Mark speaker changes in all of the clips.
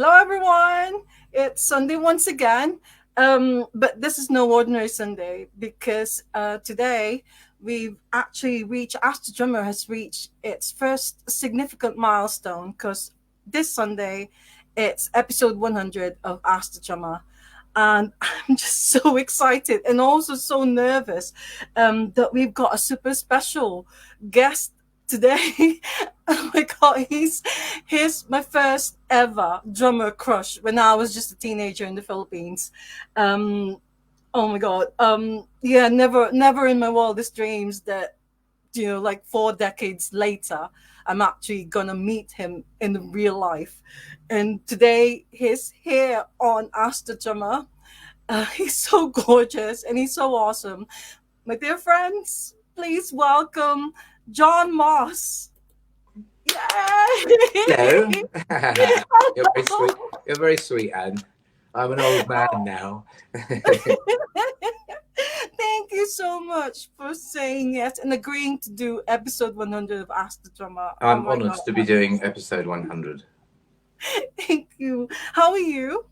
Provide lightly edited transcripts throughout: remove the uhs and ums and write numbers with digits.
Speaker 1: Hello, everyone. It's Sunday once again. But this is no ordinary Sunday because today we've actually reached, Ask the Drummer has reached its first significant milestone because this Sunday it's episode 100 of Ask the Drummer. And I'm just so excited and also so nervous that we've got a super special guest today. Oh my god, he's my first ever drummer crush when I was just a teenager in the Philippines. Um, oh my god, yeah, never in my wildest dreams that like 4 decades later, I'm actually gonna meet him in real life. And today he's here on Ask the Drummer. He's so gorgeous and he's so awesome. My dear friends, please welcome Jon Moss.
Speaker 2: Hello.
Speaker 1: Yay!
Speaker 2: You're very sweet. You're very sweet, Anne. I'm an old man now.
Speaker 1: Thank you so much for saying yes and agreeing to do episode 100 of Ask the Drummer. Oh
Speaker 2: I'm
Speaker 1: my
Speaker 2: honoured
Speaker 1: god.
Speaker 2: to be doing episode 100.
Speaker 1: Thank you. How are you?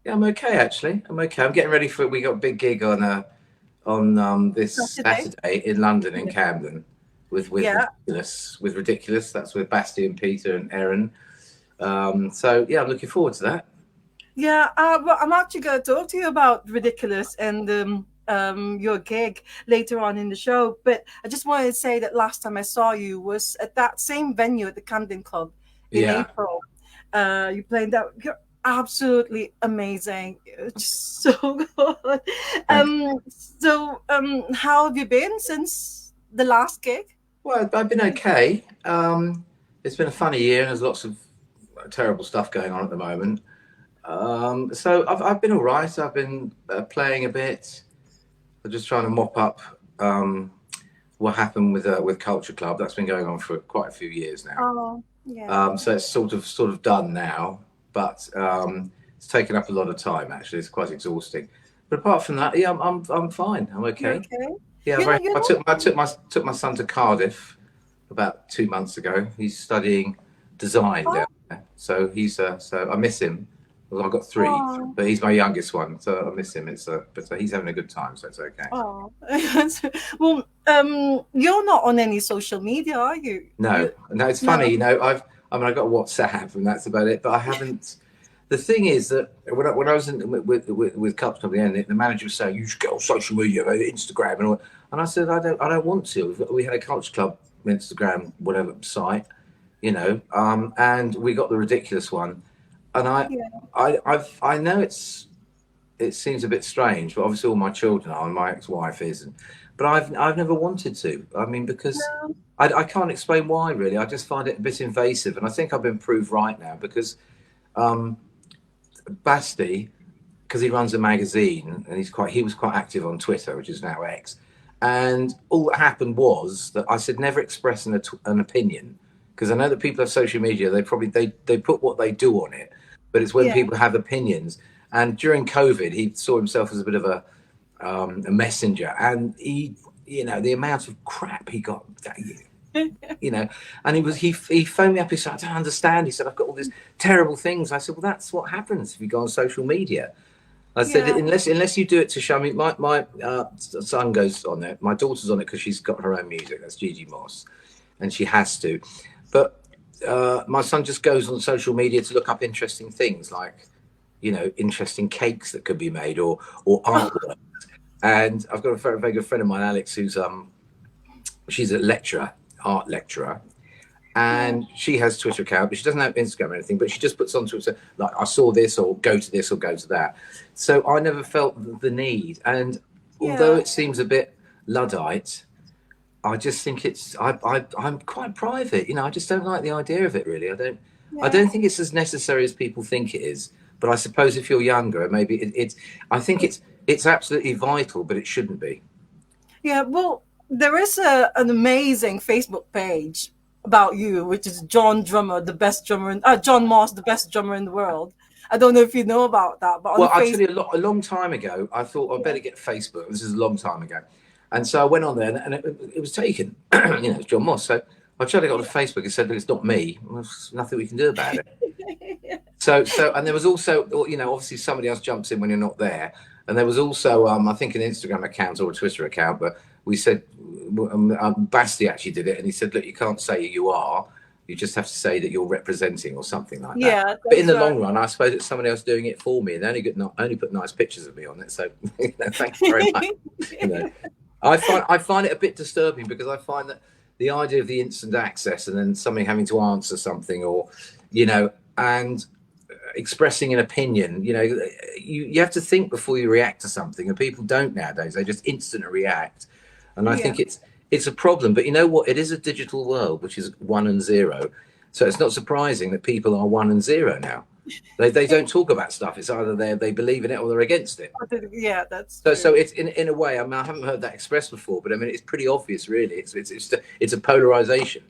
Speaker 2: Yeah, I'm okay actually. I'm okay. I'm getting ready for. We got a big gig on this
Speaker 1: Saturday?
Speaker 2: Saturday in London in Camden with
Speaker 1: Yeah.
Speaker 2: Ridiculous. With Ridiculous, that's with Basti and Peter and Erin. So yeah, I'm looking forward to that.
Speaker 1: Yeah, well, I'm actually going to talk to you about Ridiculous and your gig later on in the show. But I just wanted to say that last time I saw you was at that same venue at the Camden Club in
Speaker 2: Yeah.
Speaker 1: April. You played that. You're absolutely amazing. You're just so good.
Speaker 2: Thanks.
Speaker 1: How have you been since the last gig?
Speaker 2: Well, I've been okay. It's been a funny year, and there's lots of terrible stuff going on at the moment. So I've been all right. I've been playing a bit. I'm just trying to mop up what happened with Culture Club. That's been going on for quite a few years now.
Speaker 1: Oh, yeah.
Speaker 2: So it's sort of done now, but it's taken up a lot of time. Actually, it's quite exhausting. But apart from that, yeah, I'm fine. I'm
Speaker 1: You're
Speaker 2: okay.
Speaker 1: okay?
Speaker 2: Yeah,
Speaker 1: You know, you know.
Speaker 2: I took my son to Cardiff about 2 months ago. He's studying design
Speaker 1: Oh,
Speaker 2: down there, so so I miss him. Well, I've got three,
Speaker 1: oh.
Speaker 2: but he's my youngest one, so I miss him. But he's having a good time, so it's okay.
Speaker 1: Oh, well, you're not on any social media, are you?
Speaker 2: No, no, it's funny.
Speaker 1: No.
Speaker 2: I got WhatsApp, and that's about it. But I haven't. The thing is that when I was with Cups Club, the manager was saying you should get on social media, Instagram, and all. And I said I don't want to. We had a Culture Club Instagram whatever site, and we got the Ridiculous one, and
Speaker 1: Yeah,
Speaker 2: I know it seems a bit strange, but obviously all my children are, and my ex-wife is, but I've never wanted to. I mean, because
Speaker 1: no,
Speaker 2: I can't explain why really. I just find it a bit invasive, and I think I've been proved right now because. Um, Basti, because he runs a magazine and he was quite active on Twitter, which is now X. And all that happened was that I said never express an opinion, because I know that people have social media. They put what they do on it, but it's when
Speaker 1: yeah,
Speaker 2: people have opinions. And during COVID, he saw himself as a bit of a messenger, and the amount of crap he got that year. And he phoned me up. He said, I don't understand. He said, I've got all these terrible things. I said, well, that's what happens if you go on social media. I said,
Speaker 1: yeah,
Speaker 2: unless you do it to show me. My son goes on it. My daughter's on it because she's got her own music. That's Gigi Moss, and she has to. But my son just goes on social media to look up interesting things, like interesting cakes that could be made or artwork. And I've got a very, very good friend of mine, Alex, who's she's a art lecturer,
Speaker 1: yeah,
Speaker 2: and she has a Twitter account, but she doesn't have Instagram or anything, but she just puts on Twitter like, I saw this, or go to this, or go to that. So I never felt the need, and although
Speaker 1: yeah,
Speaker 2: it seems a bit Luddite, I just think I'm quite private. I just don't like the idea of it really. I
Speaker 1: yeah,
Speaker 2: don't think it's as necessary as people think it is, but I suppose if you're younger, maybe I think it's absolutely vital, but it shouldn't be.
Speaker 1: yeah. Well, there is an amazing Facebook page about you, which is Jon Moss, the best drummer in the world. I don't know if you know about that, but on the
Speaker 2: Well, I'll tell
Speaker 1: Facebook,
Speaker 2: you, a long time ago, I thought I'd better get Facebook. This is a long time ago. And so I went on there, and it was taken. It's Jon Moss. So I tried to go to Facebook and said, look, it's not me. Well, there's nothing we can do about it. And there was also, obviously somebody else jumps in when you're not there. And there was also, I think, an Instagram account or a Twitter account, but we said, Basti actually did it, and he said, look, you can't say you are, you just have to say that you're representing or something like that.
Speaker 1: Yeah,
Speaker 2: But in
Speaker 1: that's
Speaker 2: the
Speaker 1: right.
Speaker 2: long run, I suppose it's somebody else doing it for me, and they only put nice pictures of me on it. So thank you very much. I find it a bit disturbing because I find that the idea of the instant access and then somebody having to answer something, or and expressing an opinion, you have to think before you react to something, and people don't nowadays. They just instantly react, and I
Speaker 1: Yeah.
Speaker 2: think it's a problem. But you know what? It is a digital world, which is 1 and 0. So it's not surprising that people are 1 and 0 now. They don't talk about stuff. It's either they believe in it or they're against it.
Speaker 1: Yeah, that's
Speaker 2: So
Speaker 1: true.
Speaker 2: it's in a way. I mean, I haven't heard that expressed before, but I mean, it's pretty obvious, really. It's a polarization.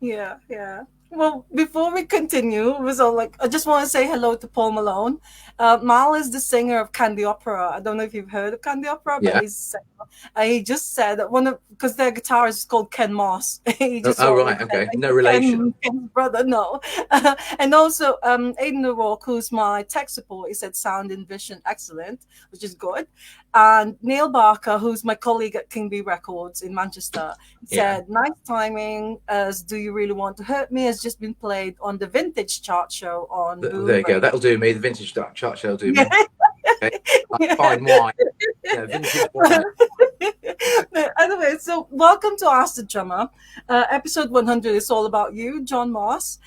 Speaker 1: Yeah, yeah. Well, before we continue, it was all like I just want to say hello to Paul Malone. Mal is the singer of Candy Opera. I don't know if you've heard of Candy Opera, but
Speaker 2: Yeah.
Speaker 1: he just said that because their guitarist is called Ken Moss. He just
Speaker 2: Oh,
Speaker 1: sort of
Speaker 2: right.
Speaker 1: said,
Speaker 2: Okay.
Speaker 1: like,
Speaker 2: No relation.
Speaker 1: Ken's brother, no. And also, Aidan O'Rourke, who's my tech support, he said sound and vision excellent, which is good. And Neil Barker, who's my colleague at King B Records in Manchester,
Speaker 2: Yeah.
Speaker 1: said, nice timing, as Do You Really Want to Hurt Me has just been played on the Vintage Chart Show on
Speaker 2: There
Speaker 1: Boom
Speaker 2: you go.
Speaker 1: Radio.
Speaker 2: That'll do me. The vintage chart shall do
Speaker 1: Yeah.
Speaker 2: me. Okay. Like fine wine. Vintage wine.
Speaker 1: Anyway, so welcome to Ask the Drummer. Episode 100 is all about you, Jon Moss.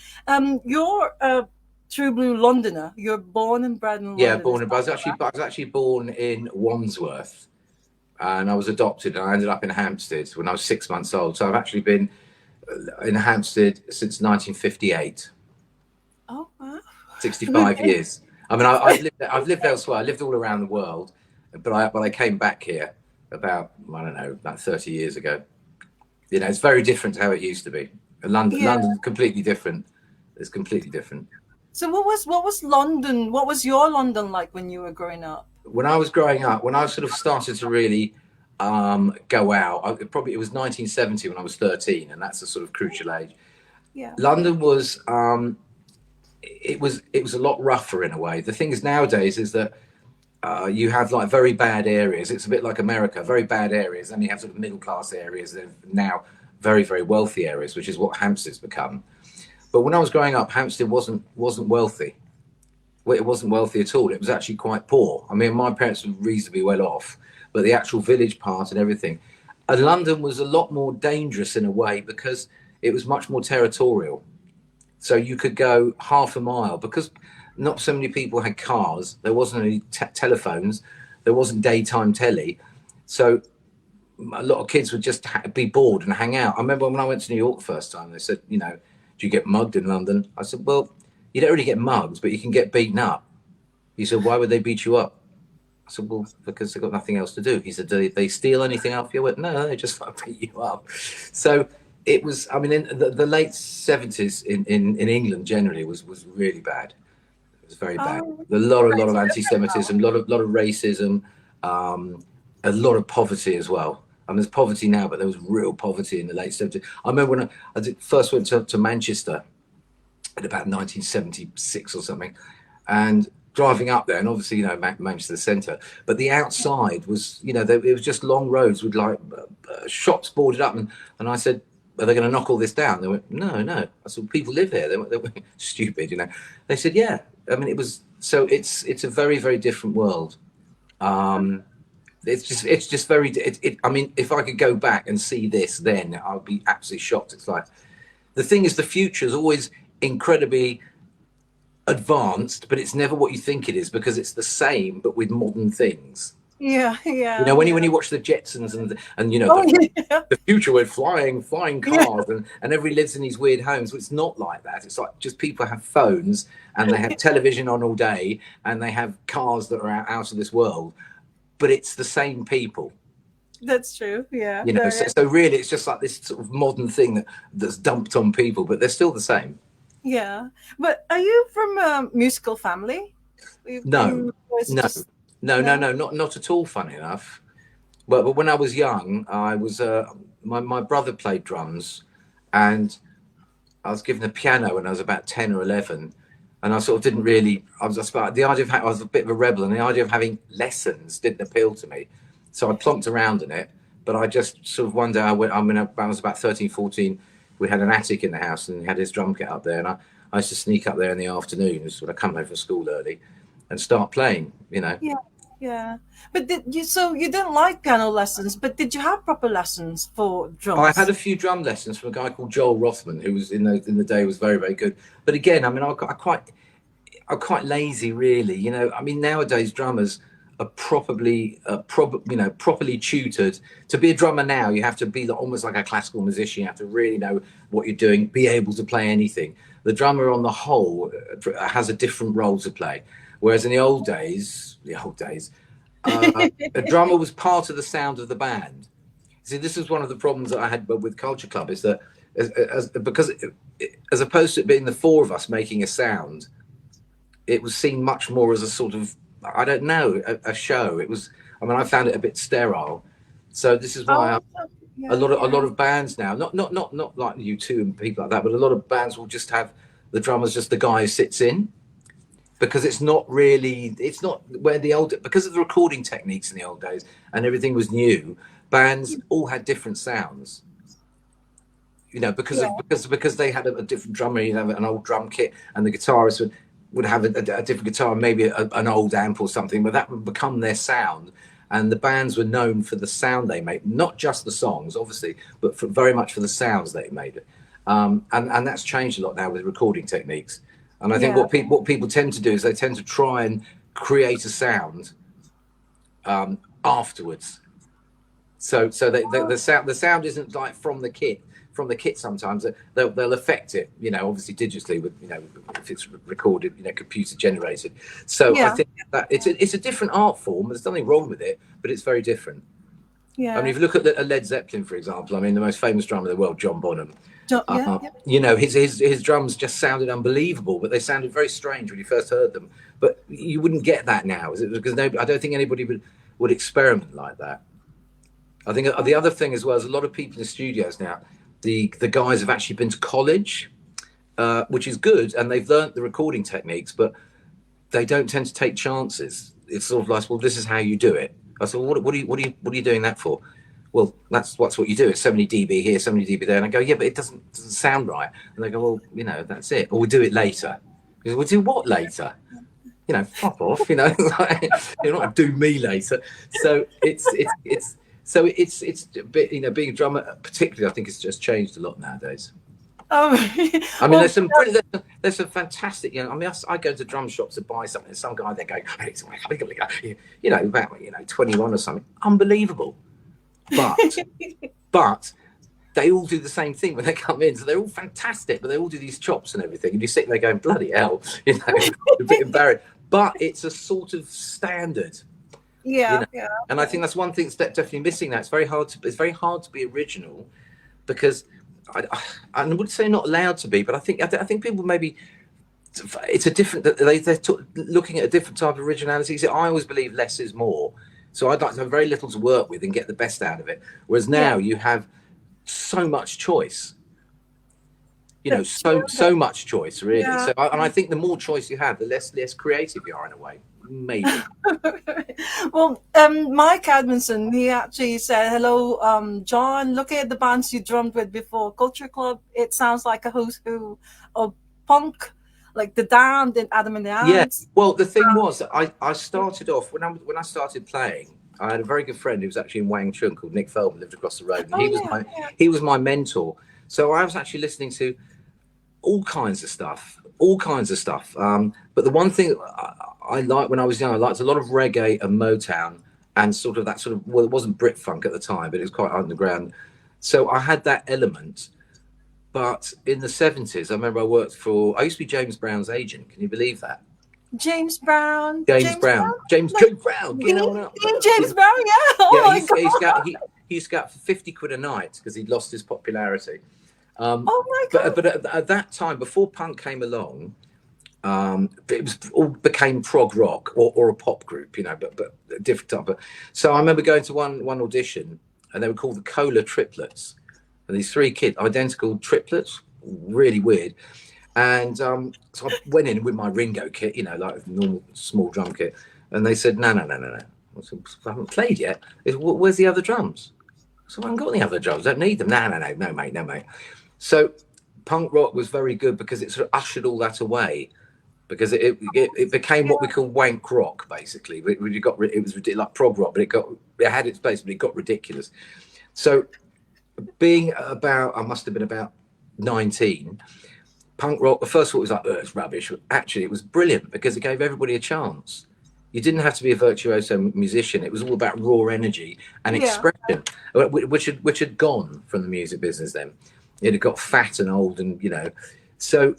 Speaker 1: You're a true blue Londoner. You're born and bred in
Speaker 2: Yeah,
Speaker 1: London.
Speaker 2: born and I was actually born in Wandsworth, and I was adopted, and I ended up in Hampstead when I was 6 months old. So I've actually been in Hampstead since 1958.
Speaker 1: Oh, wow.
Speaker 2: 65 years. I mean, I've lived elsewhere. I lived all around the world, but I came back here about, I don't know, about 30 years ago. It's very different to how it used to be. London's completely different. It's completely different.
Speaker 1: So what was London? What was your London like when you were growing up?
Speaker 2: When I was growing up, when I sort of started to really go out, it was 1970 when I was 13, and that's a sort of crucial age.
Speaker 1: Yeah.
Speaker 2: London was it was a lot rougher in a way. The thing is nowadays is that you have like very bad areas. It's a bit like America, very bad areas. Then you have sort of middle class areas, and now very, very wealthy areas, which is what Hampstead's become. But when I was growing up, Hampstead wasn't wealthy. Well, it wasn't wealthy at all. It was actually quite poor. I mean, my parents were reasonably well off, but the actual village part and everything. And London was a lot more dangerous in a way because it was much more territorial. So you could go half a mile because not so many people had cars. There wasn't any telephones. There wasn't daytime telly. So a lot of kids would just be bored and hang out. I remember when I went to New York the first time, they said, do you get mugged in London? I said, well, you don't really get mugged, but you can get beaten up. He said, why would they beat you up? I said, well, because they've got nothing else to do. He said, do they steal anything off you? I went, no, they just beat you up. So it was, I mean, in the late 70s in England generally was really bad. It was very bad. A lot of anti-Semitism, a lot of racism, a lot of poverty as well. I mean, there's poverty now, but there was real poverty in the late 70s. I remember when I first went to Manchester in about 1976 or something, and driving up there, and obviously, Manchester Centre, but the outside was, it was just long roads with like shops boarded up. And I said, are they going to knock all this down? They went, no. I said, people live here. They were stupid, They said, yeah. I mean, it's a very, very different world. It's just very. I mean, if I could go back and see this, then I'd be absolutely shocked. It's like the thing is, the future is always incredibly advanced, but it's never what you think it is because it's the same but with modern things.
Speaker 1: Yeah.
Speaker 2: When you watch the Jetsons and the future with flying cars and everybody lives in these weird homes. Well, it's not like that. It's like just people have phones and they have television on all day and they have cars that are out of this world. But it's the same people.
Speaker 1: That's true. Yeah.
Speaker 2: So really, it's just like this sort of modern thing that's dumped on people, but they're still the same.
Speaker 1: Yeah. But are you from a musical family?
Speaker 2: No, not at all. Funny enough, but when I was young, I was my brother played drums, and I was given a piano when I was about 10 or 11, and I sort of didn't really. I was just about the idea of I was a bit of a rebel, and the idea of having lessons didn't appeal to me. So I plonked around in it, but I just sort of one day I went. I was about 13, 14. We had an attic in the house, and he had his drum kit up there, and I used to sneak up there in the afternoons when I come home from school early, and start playing.
Speaker 1: Yeah, yeah. But you didn't like piano lessons, but did you have proper lessons for
Speaker 2: I had
Speaker 1: drums?
Speaker 2: a few drum lessons from a guy called Joel Rothman, who was in the day was very, very good. But again, I mean, I'm quite lazy, really. I mean, nowadays drummers are properly tutored. To be a drummer now, you have to be almost like a classical musician. You have to really know what you're doing, be able to play anything. The drummer, on the whole, has a different role to play. Whereas in the old days, a drummer was part of the sound of the band. See, this is one of the problems that I had with Culture Club is that because as opposed to it being the four of us making a sound, it was seen much more as a sort of, I don't know, a show. It was, I mean, I found it a bit sterile. So this is why
Speaker 1: Oh,
Speaker 2: a
Speaker 1: yeah,
Speaker 2: lot of a
Speaker 1: yeah.
Speaker 2: lot of bands now, not like U2 and people like that, but a lot of bands will just have the drummer's just the guy who sits in, because it's not where the old, because of the recording techniques in the old days and everything was new. Bands all had different sounds, because
Speaker 1: Yeah,
Speaker 2: because they had a different drummer. You'd have an old drum kit, and the guitarist would have a different guitar, maybe an old amp or something, but that would become their sound. And the bands were known for the sound they made, not just the songs, obviously, but very much for the sounds they made. And that's changed a lot now with recording techniques. And I think
Speaker 1: yeah,
Speaker 2: what people tend to do is they tend to try and create a sound afterwards. So the sound isn't like from the kit. From the kit, sometimes they'll affect it. Obviously digitally with if it's recorded, computer generated. So I
Speaker 1: yeah,
Speaker 2: think that it's a different art form. There's nothing wrong with it, but it's very different. I mean,
Speaker 1: yeah.
Speaker 2: if you look at a Led Zeppelin, for example, I mean, the most famous drummer in the world, John Bonham.
Speaker 1: Yeah, yeah,
Speaker 2: His drums just sounded unbelievable, but they sounded very strange when you first heard them. But you wouldn't get that now, is it? Because I don't think anybody would experiment like that. I think the other thing as well is a lot of people in studios now. The guys have actually been to college, which is good, and they've learnt the recording techniques, but they don't tend to take chances. It's sort of like, well, this is how you do it. I said, well, what are you doing that for? Well, that's what you do. It's 70 dB here, 70 dB there, and I go, yeah, but it doesn't sound right. And they go, well, that's it, or we'll do it later. Because we'll do what later? Fuck off. Like, you're not going to do me later. So it's a bit, being a drummer, particularly, I think it's just changed a lot nowadays.
Speaker 1: Oh,
Speaker 2: I mean,
Speaker 1: well,
Speaker 2: there's some fantastic, I mean, I go to drum shops to buy something. Some guy there going, about 21 or something, unbelievable. But they all do the same thing when they come in, so they're all fantastic. But they all do these chops and everything, and you sit there going, bloody hell, a bit embarrassed. But it's a sort of standard.
Speaker 1: yeah, yeah,
Speaker 2: And I think that's one thing that's definitely missing now. It's very hard to be original, because I would say not allowed to be, but I think people maybe it's a different, they're looking at a different type of originality. So I always believe less is more. So I'd like to have very little to work with and get the best out of it. Whereas
Speaker 1: yeah.
Speaker 2: now you have so much choice,
Speaker 1: That's true.
Speaker 2: so much choice, really.
Speaker 1: Yeah.
Speaker 2: So and I think the more choice you have, the less creative you are, in a way, maybe.
Speaker 1: Well, Mike Admonson, he actually said, "Hello, John. Looking at the bands you drummed with before Culture Club, it sounds like a who's who of punk, like the Damned and Adam and the
Speaker 2: Yeah.
Speaker 1: Ants."
Speaker 2: Well, the thing was, I started off when I started playing. I had a very good friend who was actually in Wang Chung called Nick Feldman, lived across the road, and
Speaker 1: Oh yeah, yeah,
Speaker 2: he was my mentor. So I was actually listening to all kinds of stuff, all kinds of stuff. But the one thing I liked when I was young, I liked a lot of reggae and Motown, and sort of that sort of, well, it wasn't Brit funk at the time, but it was quite underground. So I had that element. But in the 70s, I remember I used to be James Brown's agent. Can you believe that?
Speaker 1: James Brown,
Speaker 2: James
Speaker 1: James
Speaker 2: Brown,
Speaker 1: Brown, like
Speaker 2: James Brown,
Speaker 1: James Brown. Yeah. Oh
Speaker 2: yeah,
Speaker 1: my god.
Speaker 2: he used to get for 50 quid a night because he'd lost his popularity.
Speaker 1: Oh my
Speaker 2: But
Speaker 1: god.
Speaker 2: at that time, before punk came along, it was all became prog rock or a pop group, but a different type. So I remember going to one audition, and they were called the Cola Triplets, and these three kids, identical triplets, really weird. And so I went in with my Ringo kit, you know, like a normal small drum kit, and they said, no, no, no, no, no. I said, I haven't played yet. They said, where's the other drums? So I haven't got any other drums. Don't need them. No, no, no, no, mate, no, mate. So punk rock was very good because it sort of ushered all that away. Because it became what we call wank rock, basically. It was like prog rock, but it had its place, but it got ridiculous. So being about, I must have been about 19. Punk rock, first of all, it was like, oh, it's rubbish. Actually, it was brilliant because it gave everybody a chance. You didn't have to be a virtuoso musician. It was all about raw energy and
Speaker 1: Yeah.
Speaker 2: expression, which had gone from the music business then. It had got fat and old, and so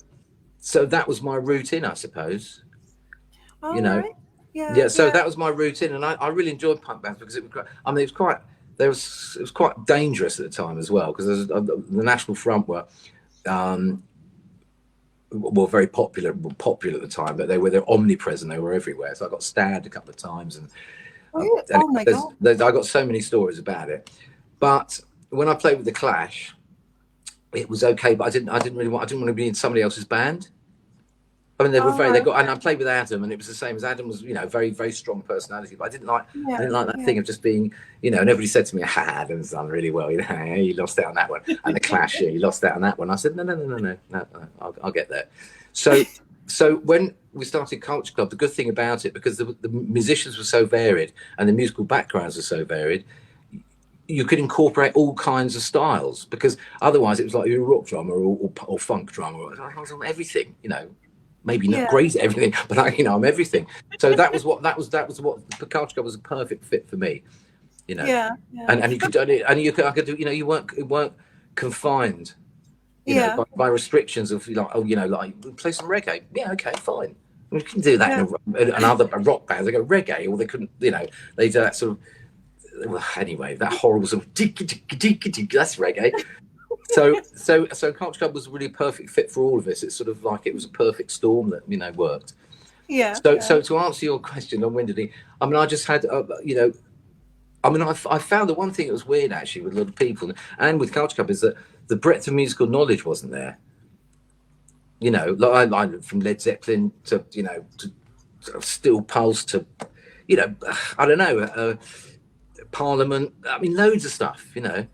Speaker 2: so that was my route in, I suppose. You
Speaker 1: All
Speaker 2: know,
Speaker 1: right. Yeah.
Speaker 2: yeah. So
Speaker 1: Yeah.
Speaker 2: that was my route in, and I really enjoyed punk bands because it was. I mean, it was quite. It was quite dangerous at the time as well because the National Front um, were very popular at the time, but they're omnipresent. They were everywhere. So I got stabbed a couple of times,
Speaker 1: Oh,
Speaker 2: and
Speaker 1: oh my God.
Speaker 2: I got so many stories about it. But when I played with the Clash, it was okay. But I didn't want to be in somebody else's band. I mean,
Speaker 1: All
Speaker 2: they
Speaker 1: right.
Speaker 2: got, and I played with Adam, and it was the same as Adam was, very, very strong personality. But I
Speaker 1: Yeah.
Speaker 2: didn't like that
Speaker 1: Yeah.
Speaker 2: thing of just being, and everybody said to me, Adam's done really well, you lost out on that one, and the Clash, yeah, you lost out on that one. I said, no, no, no, no, no, no, no, I'll get there. So, so when we started Culture Club, the good thing about it, because the musicians were so varied and the musical backgrounds were so varied, you could incorporate all kinds of styles. Because otherwise, it was like you're a rock drummer or funk drummer. I was on everything, maybe not
Speaker 1: Yeah.
Speaker 2: great at everything, but I'm everything. So that was what the Culture Club was a perfect fit for me,
Speaker 1: Yeah. Yeah.
Speaker 2: and you could I could do, you weren't confined,
Speaker 1: Yeah.
Speaker 2: by restrictions of like, oh, like play some reggae. Yeah, okay, fine. We can do that
Speaker 1: Yeah.
Speaker 2: in another rock band. They go reggae, or they couldn't, they do that sort of. Well, anyway, that horrible sort of that's reggae. So Culture Club was a really perfect fit for all of us. It's sort of like it was a perfect storm that worked.
Speaker 1: Yeah.
Speaker 2: So to answer your question long-windedly, I mean, I just had I mean, I found the one thing that was weird actually with a lot of people and with Culture Club is that the breadth of musical knowledge wasn't there. Like I from Led Zeppelin to to Steel Pulse to I don't know. Parliament. I mean, loads of stuff.
Speaker 1: Yeah.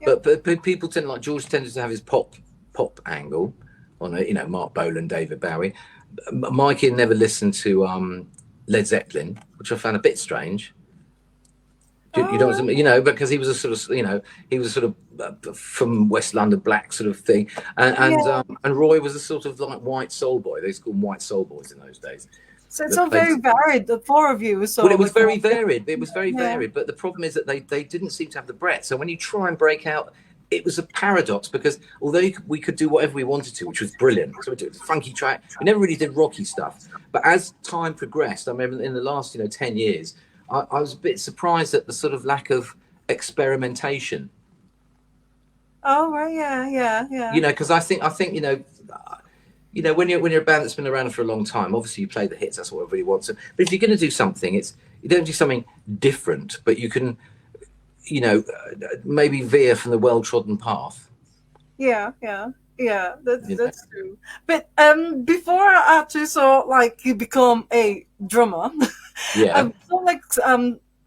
Speaker 2: But people tend like George tended to have his pop angle on it. Mark Bolan, David Bowie. Mikey never listened to Led Zeppelin, which I found a bit strange. You know what I
Speaker 1: Oh,
Speaker 2: mean? Because he was a sort of he was sort of from West London black sort of thing,
Speaker 1: yeah.
Speaker 2: and Roy was a sort of like white soul boy. They used to call them white soul boys in those days.
Speaker 1: So it's
Speaker 2: That
Speaker 1: all
Speaker 2: played.
Speaker 1: very varied. The four of you.
Speaker 2: Well,
Speaker 1: So
Speaker 2: it was
Speaker 1: like,
Speaker 2: very varied. It was very
Speaker 1: yeah.
Speaker 2: varied. But the problem is that they didn't seem to have the breadth. So when you try and break out, it was a paradox because although we could do whatever we wanted to, which was brilliant. So we did funky track. We never really did rocky stuff. But as time progressed, I remember in the last 10 years, I was a bit surprised at the sort of lack of experimentation.
Speaker 1: Oh right. Yeah. Yeah. Yeah.
Speaker 2: Because I think when you're a band that's been around for a long time, obviously you play the hits. That's what everybody wants. But if you're going to do something, you don't do something different, but you can, maybe veer from the well-trodden path.
Speaker 1: Yeah. Yeah. Yeah. That's
Speaker 2: You know?
Speaker 1: that's true. But before I actually saw like you become a drummer,
Speaker 2: Yeah.
Speaker 1: I saw like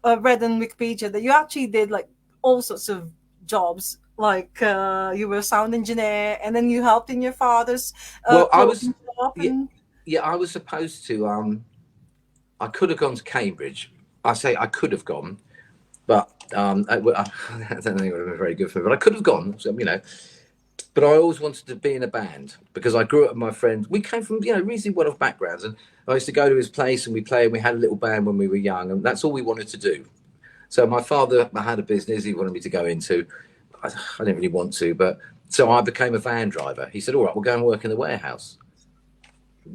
Speaker 1: read on Wikipedia that you actually did like all sorts of jobs. Like you were a sound engineer, and then you helped in your father's
Speaker 2: Well, I was,
Speaker 1: clothing shop,
Speaker 2: yeah,
Speaker 1: and
Speaker 2: yeah, I was supposed to. I could have gone to Cambridge. I say I could have gone, but I don't think it would have been very good for me. But I could have gone. So. But I always wanted to be in a band because I grew up with my friends. We came from reasonably well-off backgrounds, and I used to go to his place and we play. And we had a little band when we were young, and that's all we wanted to do. So my father had a business he wanted me to go into. I didn't really want to, but so I became a van driver. He said, "All right, we'll go and work in the warehouse."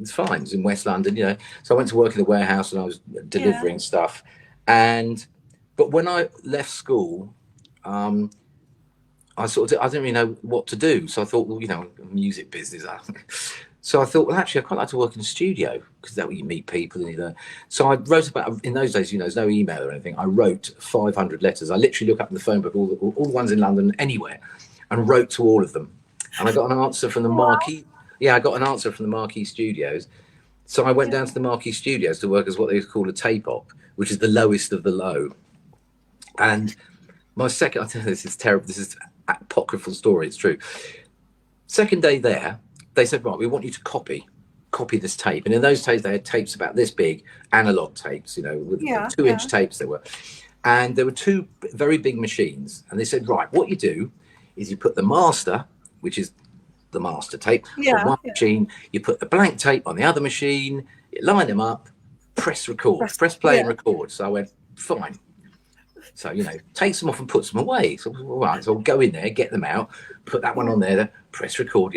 Speaker 2: It's fine. It's in West London. So I went to work in the warehouse and I was
Speaker 1: yeah,
Speaker 2: delivering stuff. But when I left school, I didn't really know what to do. So I thought, well, music business. So I thought, well, actually, I'd quite like to work in a studio because that way you meet people. So I wrote about, in those days, there's no email or anything. I wrote 500 letters. I literally looked up in the phone book, all the ones in London, anywhere, and wrote to all of them. And I got an answer from the
Speaker 1: wow,
Speaker 2: marquee. Yeah, I got an answer from the Marquee Studios. So I went
Speaker 1: Yeah.
Speaker 2: down to the Marquee Studios to work as what they call a tape op, which is the lowest of the low. And my second, I tell you, this is terrible. This is an apocryphal story. It's true. Second day there, they said, right, we want you to copy this tape. And in those days, they had tapes about this big, analog tapes, with
Speaker 1: Yeah.
Speaker 2: 2-inch tapes there were. And there were two very big machines. And they said, right, what you do is you put the master, which is the master tape, on
Speaker 1: Yeah.
Speaker 2: one
Speaker 1: Yeah.
Speaker 2: machine, you put the blank tape on the other machine, you line them up, press record,
Speaker 1: Rest-
Speaker 2: press play and
Speaker 1: Yeah.
Speaker 2: record. So I went, fine. So, takes them off and puts them away. So, all right, so I'll go in there, get them out, put that one
Speaker 1: Yeah.
Speaker 2: on there, press record.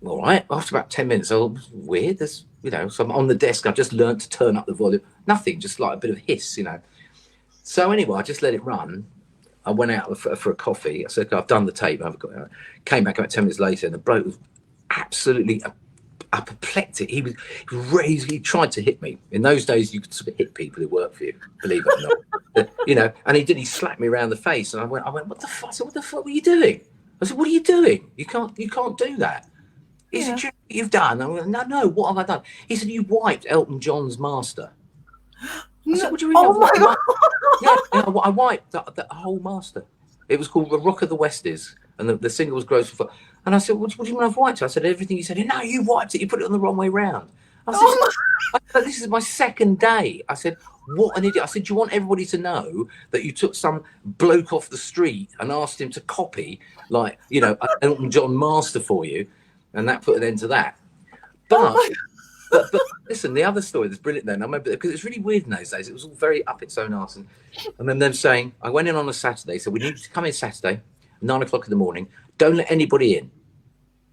Speaker 2: All right, after about 10 minutes, oh, weird. So I'm on the desk. I've just learned to turn up the volume. Nothing, just like a bit of hiss. So anyway, I just let it run. I went out for a coffee. I said, I've done the tape. Came back about 10 minutes later, and the bloke was absolutely apoplectic. He tried to hit me. In those days, you could sort of hit people who work for you, believe it or not. And he did. He slapped me around the face, and I went, what the fuck? I said, what the fuck were you doing? I said, what are you doing? You can't do that. He
Speaker 1: Yeah.
Speaker 2: said, you've done. I went, no, what have I done? He said, you wiped Elton John's Master. I said, what do you mean?
Speaker 1: Oh my God.
Speaker 2: Yeah, I wiped the whole Master. It was called The Rock of the Westies, and the single was Gross for. And I said, what do you mean I've wiped it? I said, everything. He said, no, you wiped it. You put it on the wrong way round.
Speaker 1: Oh
Speaker 2: I said, this is my second day. I said, what an idiot. I said, do you want everybody to know that you took some bloke off the street and asked him to copy, like, Elton John Master for you? And that put an end to that. But but listen, the other story that's brilliant then, I remember, because it's really weird in those days. It was all very up its own arse. And then them saying, I went in on a Saturday, so we need you to come in Saturday, 9 o'clock in the morning. Don't let anybody in.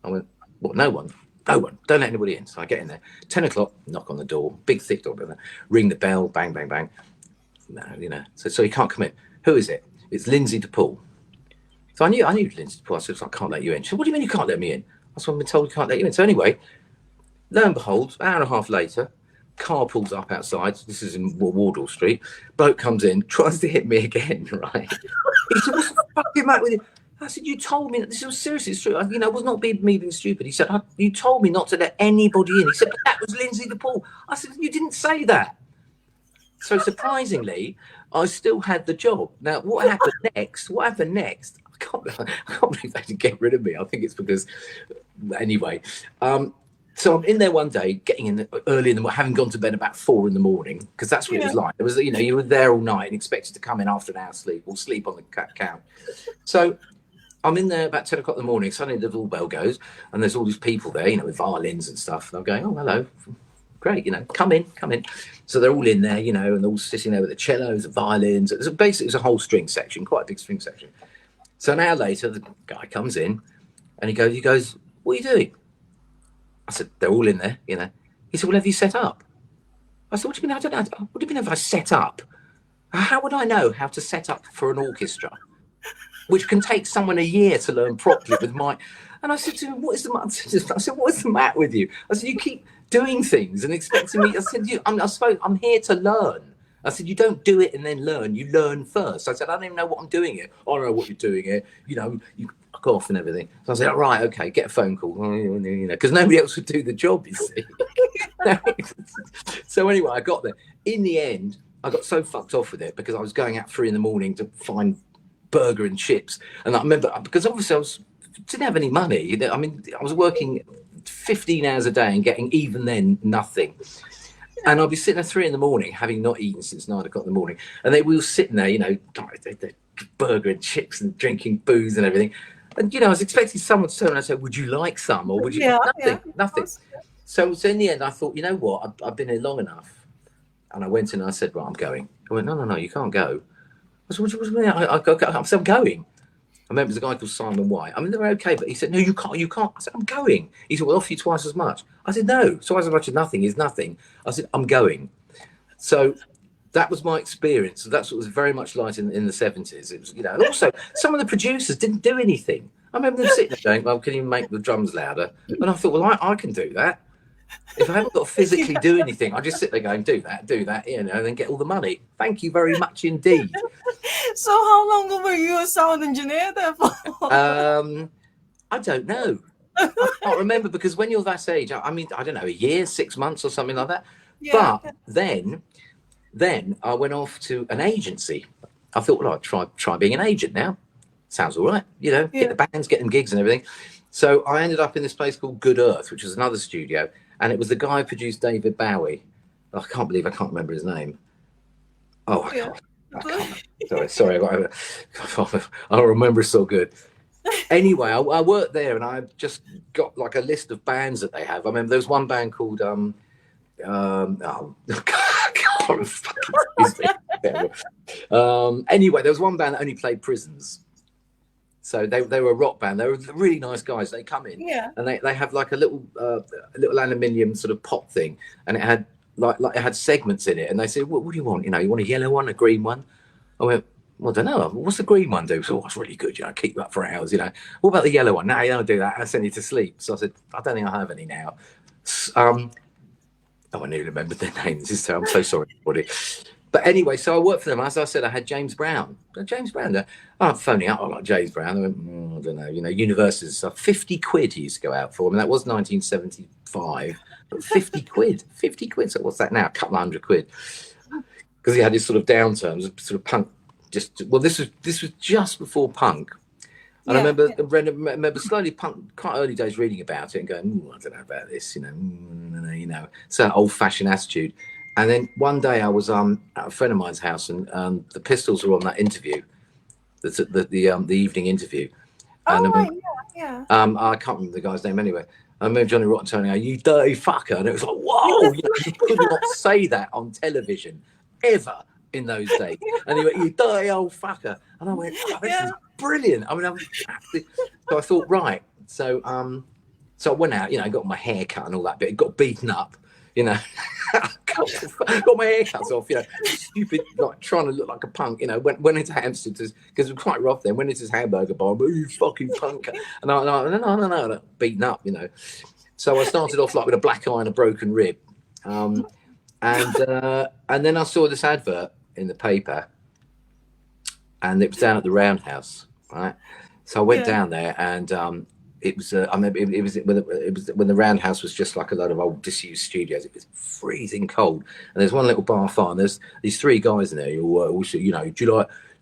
Speaker 2: I went, what, no one? No one. Don't let anybody in. So I get in there. 10 o'clock, knock on the door, big thick door, ring the bell, bang, bang, bang. No, so you can't come in. Who is it? It's Lindsay DePaul. So I knew Lindsay DePaul. I said, I can't let you in. She said, what do you mean you can't let me in? That's what I've been told, you can't let you in. So anyway, lo and behold, an hour and a half later, car pulls up outside. This is in Wardle Street. Bloke comes in, tries to hit me again, right? He said, what's the fucking matter with you? I said, you told me that this was seriously, it's true. It was not me being stupid. He said, you told me not to let anybody in. He said, but that was Lindsay DePaul. I said, you didn't say that. So surprisingly, I still had the job. Now, what happened next? I can't believe they didn't get rid of me. I think it's because, anyway. So I'm in there one day, getting in early in the morning, having gone to bed about 4 in the morning, because that's what it was like. It was, you were there all night and expected to come in after an hour's sleep or sleep on the couch. So I'm in there about 10 o'clock in the morning. Suddenly the doorbell goes, and there's all these people there, with violins and stuff. And I'm going, oh, hello. Great, come in. So they're all in there, and they're all sitting there with the cellos, the violins. Basically, it's a whole string section, quite a big string section. So an hour later, the guy comes in, and he goes, what are you doing? I said, they're all in there, He said, well, have you set up? I said, what do you mean? I don't know. What do you mean have I set up? How would I know how to set up for an orchestra, which can take someone a year to learn properly with my... And I said to him, what is the matter with you? I said, you keep doing things and expecting me... I said, I'm here to learn. I said, you don't do it and then learn. You learn first. I said, I don't even know what I'm doing here. I don't know what you're doing here. You fuck off and everything. So I said, all right, okay, get a phone call. Because nobody else would do the job, you see. So anyway, I got there. In the end, I got so fucked off with it because I was going out 3 in the morning to find burger and chips. And I remember, because obviously didn't have any money. I mean, I was working 15 hours a day and getting even then nothing. And I'll be sitting at 3 in the morning, having not eaten since 9 o'clock in the morning. And we were sitting there, burger and chips and drinking booze and everything. And, I was expecting someone to turn around and say, would you like some? Or would you? Nothing. So in the end, I thought, you know what? I've been here long enough. And I went in and I said, right, I'm going. I went, no, you can't go. I said, what do you mean? I said, I'm going. I remember there's a guy called Simon White. I mean, they're okay, but he said, no, you can't. I said, I'm going. He said, we'll offer you twice as much. I said, no, twice as much as nothing is nothing. I said, I'm going. So that was my experience. That's what was very much like in the 70s. It was, and also some of the producers didn't do anything. I remember them sitting there going, well, can you make the drums louder? And I thought, well, I can do that. If I haven't got to physically do anything, I just sit there going, do that, and then get all the money. Thank you very much indeed.
Speaker 1: So how long were you a sound engineer there for?
Speaker 2: I don't know. I can't remember, because when you're that age, I mean, I don't know, a year, 6 months or something like that.
Speaker 1: Yeah.
Speaker 2: But then I went off to an agency. I thought, well, I'll try being an agent now. Sounds all right, get
Speaker 1: Yeah.
Speaker 2: the bands, get them gigs and everything. So I ended up in this place called Good Earth, which was another studio, and it was the guy who produced David Bowie. I can't believe I can't remember his name. Oh, I
Speaker 1: Yeah.
Speaker 2: can't. I can't. Sorry. I remember it so good. Anyway, I worked there, and I just got like a list of bands that they have. I remember there was one band called oh, God, fucking excuse me. Anyway, there was one band that only played Prisons. So they were a rock band. They were really nice guys. They come in
Speaker 1: Yeah.
Speaker 2: and they have like a little aluminium sort of pot thing, and it had like it had segments in it. And they said, what do you want? You want a yellow one, a green one? I went, well, I don't know. What's the green one do? So, it's really good. Keep you up for hours. What about the yellow one? No, you don't do that. I send you to sleep. So I said, I don't think I have any now. Oh, I nearly remembered their names. I'm so sorry, everybody. But anyway, so I worked for them. As I said, I had James Brown. James Brown. I'm phoning up. I like James Brown. I went, I don't know. Universities stuff. 50 quid he used to go out for. I mean, that was 1975. But 50 quid. 50 quid. So what's that now? A couple of £100. Because he had his sort of downturns, sort of punk. This was just before punk. And I remember slowly punk, quite early days, reading about it and going, I don't know about this, It's that old-fashioned attitude. And then one day I was at a friend of mine's house, and the Pistols were on that interview, the evening interview. And
Speaker 1: Right, yeah.
Speaker 2: I can't remember the guy's name anyway. I remember Johnny Rotten telling me, "You dirty fucker," and it was like, whoa, you could not say that on television ever in those days. And he went, "You dirty old fucker," and I went, "Oh, this is brilliant." I mean, so I thought, right. So I went out, got my hair cut and all that bit. It got beaten up, got my hair cut off, stupid, like trying to look like a punk, went into Hampstead because it was quite rough then. Went into this hamburger bar, but you fucking punk, and no, beaten up, So I started off like with a black eye and a broken rib, and then I saw this advert in the paper, and it was down at the Roundhouse, right? So I went down there, and it was I remember it was when the Roundhouse was just like a lot of old disused studios. It was freezing cold, and there's one little bar far, and there's these three guys in there who also, do you like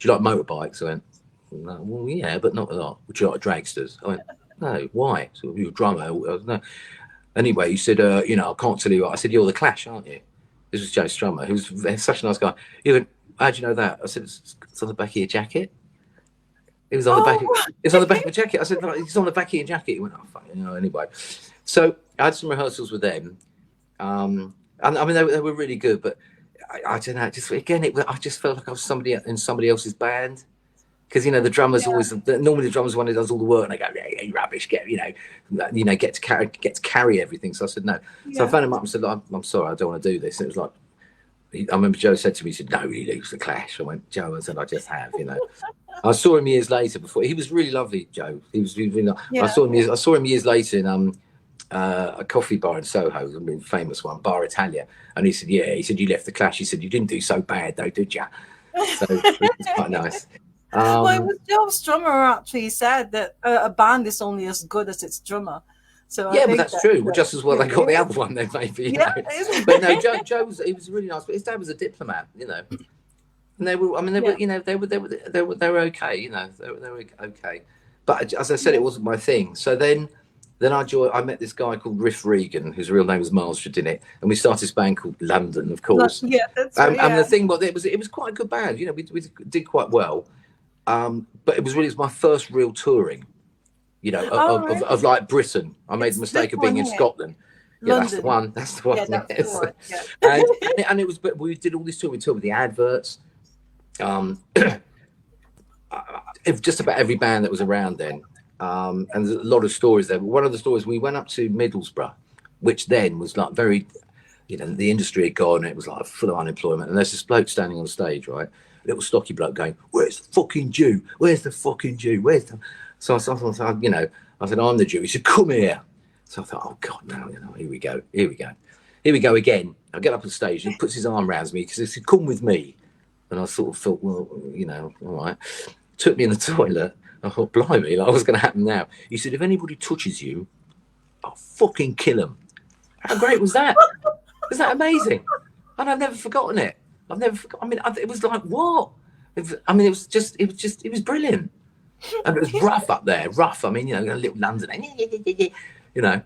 Speaker 2: motorbikes? I went, no, well, yeah, but not a lot. Would you like dragsters? I went, no, why? So you're a drummer? No. Anyway, he said, I can't tell you what. I said, you're the Clash, aren't you? This was Joe Strummer, who was such a nice guy. He went, how'd you know that? I said, it's on the back of your jacket. It was on the back. It's on the back of the jacket. I said, no, it's on the back of your jacket. He went, oh, fuck, anyway. So I had some rehearsals with them. And I mean, they were really good, but I don't know. Just again, I just felt like I was somebody in somebody else's band. Because the drummers always normally the drummer's one who does all the work, and they go, "Yeah, rubbish, get to carry everything." So I said no. So I phoned him up and said, "I'm sorry, I don't want to do this." And it was like, I remember Joe said to me, he said, "No, he leaves the Clash." I went, "Joe," I said, "I just have." I saw him years later. Before he was really lovely, Joe. He was really nice. I saw him years later in a coffee bar in Soho, a famous one, Bar Italia, and he said, "Yeah," he said, "You left the Clash." He said, "You didn't do so bad though, did you?" So it was quite nice.
Speaker 1: Well, it was Joe Strummer actually said that a band is only as good as its drummer. So
Speaker 2: yeah, but that's true. Well, just as well they got the other one then, maybe. But no, Joe was, he was really nice. But his dad was a diplomat, And they were, I mean, they were okay, they were okay. But as I said, it wasn't my thing. So then I met this guy called Riff Regan, whose real name was Miles Tradinic, and we started this band called London, of course.
Speaker 1: Yeah, that's right.
Speaker 2: And the thing was, it was quite a good band. We did quite well. But it was my first real touring, of like Britain. I made the mistake of being in Scotland. Yeah, that's the one. That's the one.
Speaker 1: Yeah, that's the one. Yeah.
Speaker 2: and it was, but we did all this tour. We toured with the Adverts. Just about every band that was around then. And there's a lot of stories there. But one of the stories, we went up to Middlesbrough, which then was like very, the industry had gone. It was like full of unemployment. And there's this bloke standing on stage, right? Little stocky bloke going, "Where's the fucking Jew? Where's the fucking Jew? Where's the..." So I said, I said, "I'm the Jew." He said, "Come here." So I thought, oh God, no, here we go again. I get up on stage and he puts his arm around me because he said, "Come with me." And I sort of felt, well, all right. Took me in the toilet. I thought, blimey, like, what's going to happen now? He said, "If anybody touches you, I'll fucking kill them. How great was that? Isn't that amazing? And I've never forgotten it. I've never forgotten. I mean, it was like, what? It was brilliant. And it was rough up there, rough. I mean, you know, little London, you know.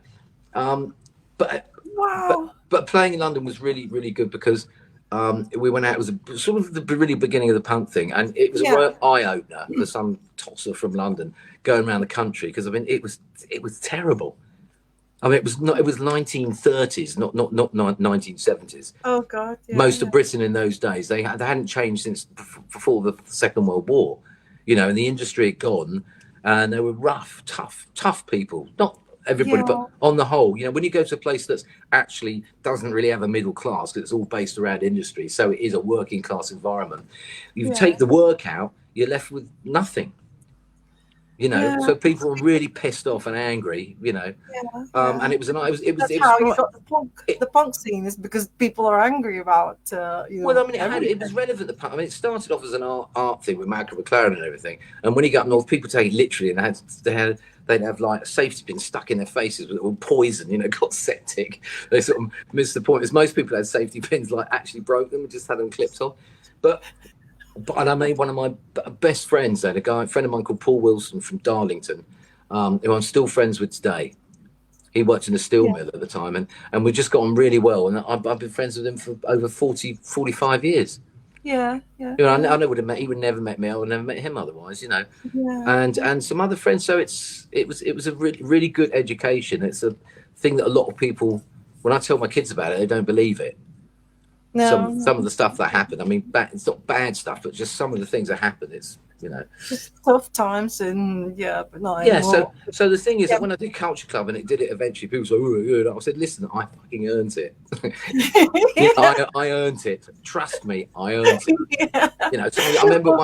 Speaker 2: But
Speaker 1: Wow.
Speaker 2: but playing in London was really, really good because we went out. It was sort of the really beginning of the punk thing, and it was a real eye opener for some tosser from London going around the country, because I mean, it was terrible. I mean, it was 1930s, not 1970s.
Speaker 1: Oh God. Yeah.
Speaker 2: Most of Britain in those days, they hadn't changed since before the Second World War, you know, and the industry had gone, and they were rough, tough people. Not everybody, but on the whole, you know, when you go to a place that's actually doesn't really have a middle class, because it's all based around industry, so it is a working class environment. You take the work out, you're left with nothing. You know, so people were really pissed off and angry, you know, and it was
Speaker 1: That's how you got the punk scene, is because people are angry about, you know.
Speaker 2: Well, I mean, it was relevant. I mean, it started off as an art thing with Malcolm McLaren and everything, and when you got up north, people take it literally, and they'd have like a safety pin stuck in their faces with all poison, you know, got septic. They sort of missed the point, as most people had safety pins like actually broke them and just had them clipped on, and I made one of my best friends then, a friend of mine called Paul Wilson from Darlington, who I'm still friends with today. He worked in a steel mill at the time, and we just got on really well. And I've been friends with him for over 45 years.
Speaker 1: Yeah.
Speaker 2: You know, I never would have met. He would never met me. I would never met him otherwise. You know, and some other friends. So it was a really, really good education. It's a thing that a lot of people, when I tell my kids about it, they don't believe it. Some of the stuff that happened. I mean, it's not bad stuff, but just some of the things that happened. It's, you know,
Speaker 1: just tough times, and but not
Speaker 2: anymore. So the thing is that when I did Culture Club and it did it eventually, people said, "Oh, I said, listen, I fucking earned it. I earned it. Trust me, I earned it." You know, so I remember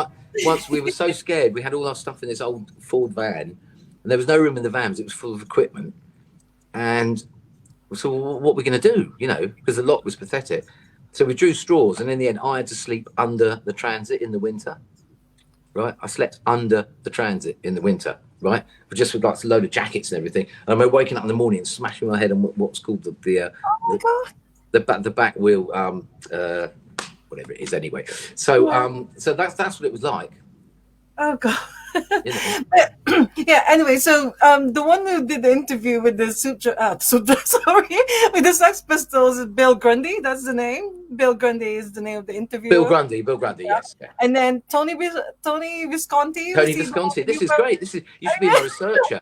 Speaker 2: once we were so scared, we had all our stuff in this old Ford van, and there was no room in the van. It was full of equipment, and so what are we going to do? You know, because the lot was pathetic. So we drew straws, and in the end, I had to sleep under the transit in the winter. Right, I slept under the transit in the winter. Right, but just with like a load of jackets and everything. And I remember waking up in the morning and smashing my head on what's called the back wheel, whatever it is. Anyway, so so that's what it was like.
Speaker 1: Oh God.
Speaker 2: You know.
Speaker 1: Anyway, so the one who did the interview with the with the Sex Pistols is Bill Grundy. That's the name. Bill Grundy is the name of the interview.
Speaker 2: Bill Grundy, yes. Yeah.
Speaker 1: And then Tony Visconti.
Speaker 2: Tony Visconti. This is great. You should be my researcher.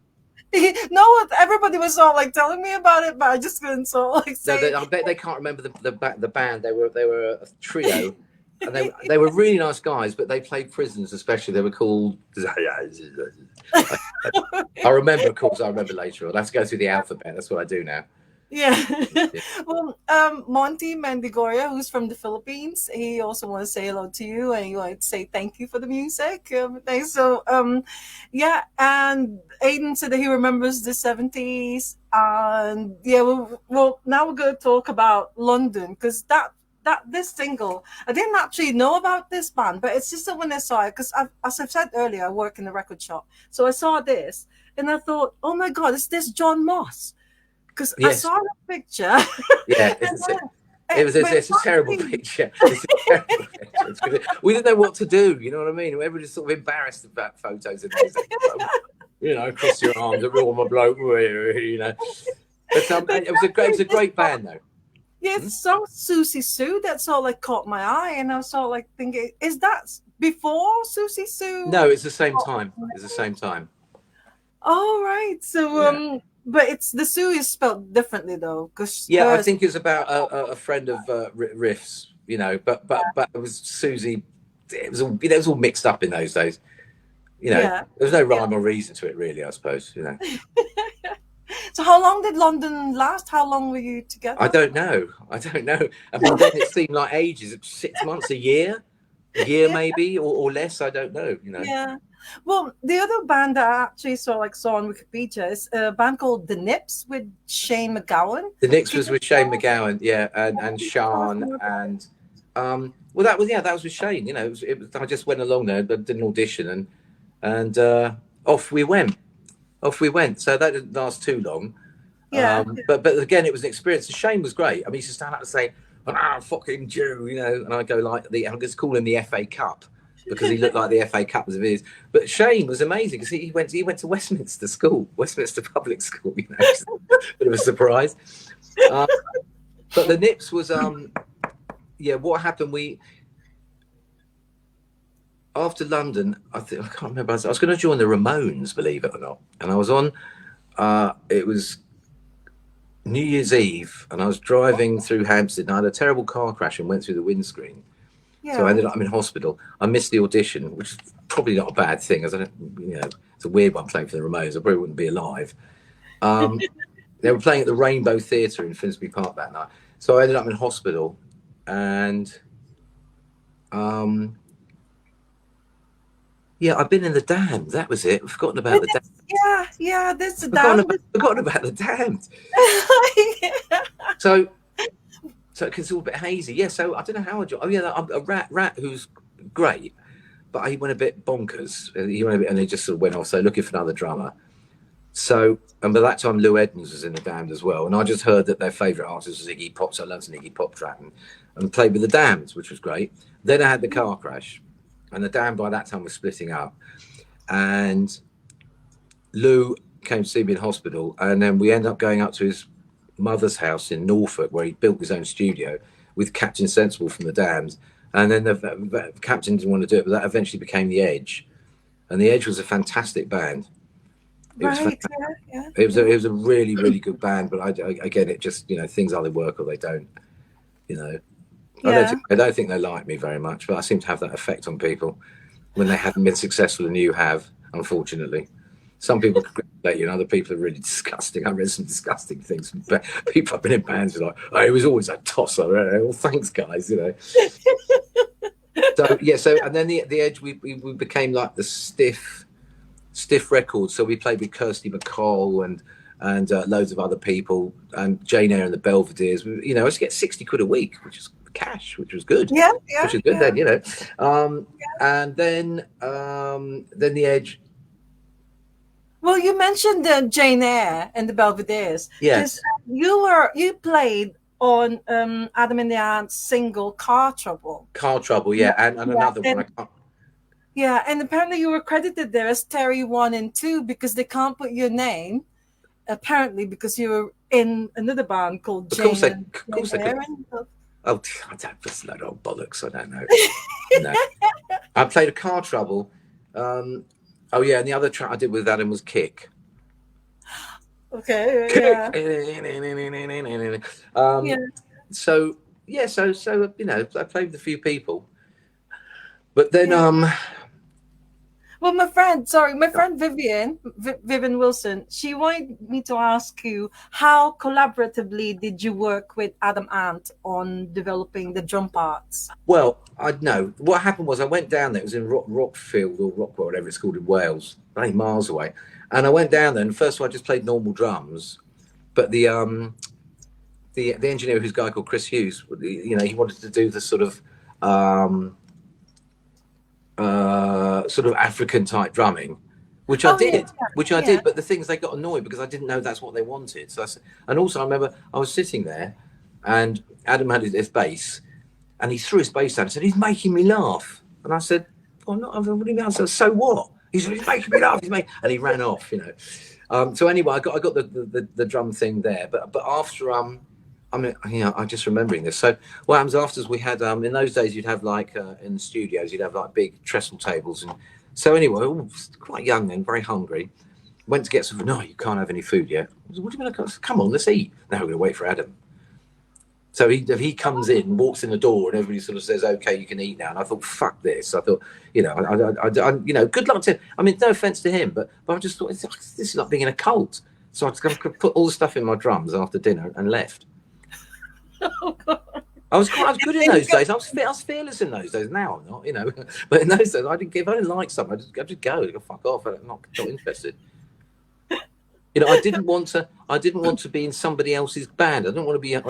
Speaker 1: No, everybody was all like telling me about it, but I just couldn't say.
Speaker 2: No, I bet they can't remember the band. They were a trio. And they were really nice guys, but they played prisoners, especially. They were called. I remember, of course. I remember later. I'll have to go through the alphabet. That's what I do now.
Speaker 1: Yeah. Well, Monty Mandigoria, who's from the Philippines, he also want to say hello to you, and he wanted to say thank you for the music. Thanks. So, and Aiden said that he remembers the 70s, and well, now we're going to talk about London, because this single, I didn't actually know about this band, but it's just that when I saw it, because as I've said earlier, I work in the record shop, so I saw this and I thought, oh my God, is this Jon Moss? Because I saw the picture.
Speaker 2: Yeah, it's a terrible picture. It's a terrible picture. We didn't know what to do, you know what I mean? Everybody's sort of embarrassed about photos of these, you know, across your arms, all my bloke, you know. But it was a great band though.
Speaker 1: Yeah, it's so Susie Sue that sort of like caught my eye, and I was sort of like thinking, is that before Susie Sue?
Speaker 2: No, it's the same time. It's the same time.
Speaker 1: All right. So, but the Sue is spelled differently though, because
Speaker 2: I think it's about a friend of Riff's, you know, but it was Susie. It was all mixed up in those days. You know, there was no rhyme or reason to it, really. I suppose, you know.
Speaker 1: So how long did London last? How long were you together?
Speaker 2: I don't know. I mean, then it seemed like ages. 6 months, a year maybe, or less. I don't know. You know.
Speaker 1: Yeah. Well, the other band that I actually saw on Wikipedia is a band called The Nips with Shane MacGowan.
Speaker 2: The Nips was with Shane MacGowan, and Sean, and that was with Shane. You know, it was. I just went along there, did an audition, and off we went. So that didn't last too long.
Speaker 1: Yeah.
Speaker 2: But again, it was an experience. The Shane was great. I mean, he used to stand up and say, fucking Jew, you know, and I go like I'm just calling him the FA Cup because he looked like the FA Cup as it is. But Shane was amazing because he went to Westminster School, Westminster Public School, you know, bit of a surprise. Uh, but the Nips was yeah. What happened? We after London, I can't remember. I was going to join the Ramones, believe it or not, and I was on. It was New Year's Eve, and I was driving through Hampstead, and I had a terrible car crash and went through the windscreen. So I
Speaker 1: Yeah.
Speaker 2: ended up in hospital. I missed the audition, which is probably not a bad thing, as I don't, you know, it's a weird one playing for the Ramones. I probably wouldn't be alive. Um, they were playing at the Rainbow Theatre in Finsbury Park that night, so I ended up in hospital, and yeah, I've been in the Damned. That was it. I've forgotten about
Speaker 1: But
Speaker 2: the Damned.
Speaker 1: yeah, that's the damn.
Speaker 2: Forgotten about the Damned. So it's all a bit hazy. Yeah, so I don't know how I joined. Oh yeah, a rat who's great, but he went a bit bonkers. He went a bit, and he just sort of went off. So looking for another drummer. So, and by that time, Lou Edmonds was in the Damned as well. And I just heard that their favourite artist was Iggy Pop, so I learned an Iggy Pop track and played with the Damned, which was great. Then I had the car crash, and the Damned by that time was splitting up. And Lou came to see me in hospital, and then we ended up going up to his mother's house in Norfolk, where he built his own studio with Captain Sensible from the Damned. And then the Captain didn't want to do it, but that eventually became The Edge. And The Edge was a fantastic band. It was
Speaker 1: Right.
Speaker 2: fantastic.
Speaker 1: Yeah.
Speaker 2: It was a really, really good band, but again, it just, you know, things either work or they don't, you know.
Speaker 1: Yeah.
Speaker 2: I don't think they like me very much, but I seem to have that effect on people when they haven't been successful, and you have, unfortunately. Some people congratulate you, and other people are really disgusting. I read some disgusting things. But people I've been in bands who are like, oh, it was always a tosser. Well, thanks, guys, you know. So yeah, and then the Edge, we became like the stiff records. So we played with Kirsty MacColl and loads of other people, and Jane Eyre and the Belvederes. You know, I used to get 60 quid a week, which is cash, which was good.
Speaker 1: Yeah.
Speaker 2: Which is good then, you know. And then the Edge.
Speaker 1: Well, you mentioned Jane Eyre and the Belvederes.
Speaker 2: Yes.
Speaker 1: You played on Adam and the Ants single Car Trouble.
Speaker 2: Car Trouble, yeah, and another one. I can't.
Speaker 1: Yeah, and apparently you were credited there as Terry 1 and 2 because they can't put your name, apparently, because you were in another band called Jane.
Speaker 2: Of course they could. Oh, that's a load of bollocks. I don't know. No. I played a Car Trouble. Oh yeah, and the other track I did with Adam was Kick.
Speaker 1: Okay.
Speaker 2: Kick.
Speaker 1: Yeah.
Speaker 2: So you know, I played with a few people, but then
Speaker 1: well, my friend Vivian Wilson, she wanted me to ask you, how collaboratively did you work with Adam Ant on developing the drum parts?
Speaker 2: Well, I know what happened was I went down there. It was in Rockfield or Rockwell, whatever it's called in Wales, 8 miles away. And I went down there, and first of all, I just played normal drums, but the engineer, who's a guy called Chris Hughes, you know, he wanted to do the sort of African type drumming, which I did. But the things, they got annoyed because I didn't know that's what they wanted. So and also I remember I was sitting there, and Adam had his bass, and he threw his bass down and said, "He's making me laugh." And I said, "Oh, not. What do you mean?" I said, "So what?" He's making me laugh. And he ran off. You know. So anyway, I got the drum thing there, but after I mean, you know, I'm just remembering this. So what happens after is we had in those days you'd have like in the studios you'd have like big trestle tables, and so anyway, quite young then, very hungry. Went to get some. No, you can't have any food yet. I said, what do you mean? Come on, let's eat. Now we're going to wait for Adam. So he comes in, walks in the door, and everybody sort of says, "Okay, you can eat now." And I thought, "Fuck this!" I thought, you know, I you know, good luck to him. I mean, no offense to him, but I just thought this is like being in a cult. So I just put all the stuff in my drums after dinner and left. I was good in those days. I was fearless in those days. Now I'm not, you know. But in those days, I didn't like something. I just go fuck off. I'm not interested. You know, I didn't want to be in somebody else's band. I don't want to be. I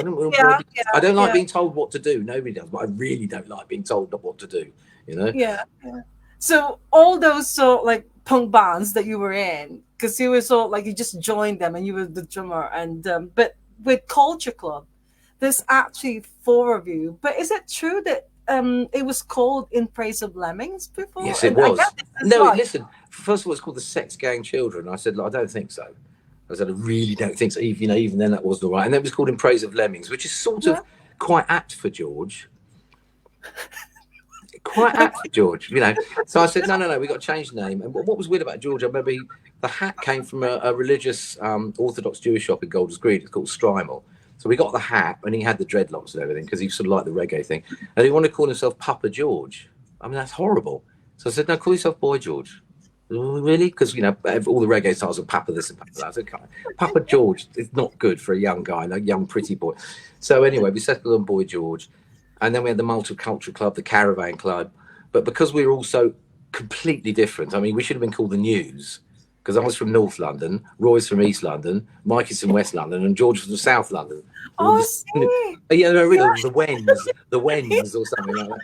Speaker 2: don't like being told what to do. Nobody does, but I really don't like being told what to do. You know.
Speaker 1: Yeah. So all those like punk bands that you were in because you were so like you just joined them and you were the drummer. And but with Culture Club, there's actually four of you. But is it true that it was called In Praise of Lemmings before?
Speaker 2: Yes, it
Speaker 1: And I guess
Speaker 2: was.
Speaker 1: it's
Speaker 2: No,
Speaker 1: like
Speaker 2: listen. First of all, it's called the Sex Gang Children. I said, I don't think so. I said, I really don't think so. Even then, that wasn't all right. And then it was called In Praise of Lemmings, which is sort
Speaker 1: yeah.
Speaker 2: of quite apt for George. Quite apt for George, So I said, no, we got to change the name. And what was weird about George, I remember the hat came from a religious Orthodox Jewish shop in Golders Green. It's called Strymel. So we got the hat, and he had the dreadlocks and everything because he sort of liked the reggae thing. And he wanted to call himself Papa George. I mean, that's horrible. So I said, no, call yourself Boy George. Oh, really? Because all the reggae stars are Papa this and Papa that. I said, Papa George is not good for a young guy, like young pretty boy. So anyway, we settled on Boy George. And then we had the Multicultural Club, the Caravan Club. But because we were all so completely different, I mean, we should have been called the News, because I was from North London, Roy's from East London, Mike is from West London, and George was from South London.
Speaker 1: Oh, see.
Speaker 2: Yeah, no,
Speaker 1: Yeah.
Speaker 2: really, the Wens or something like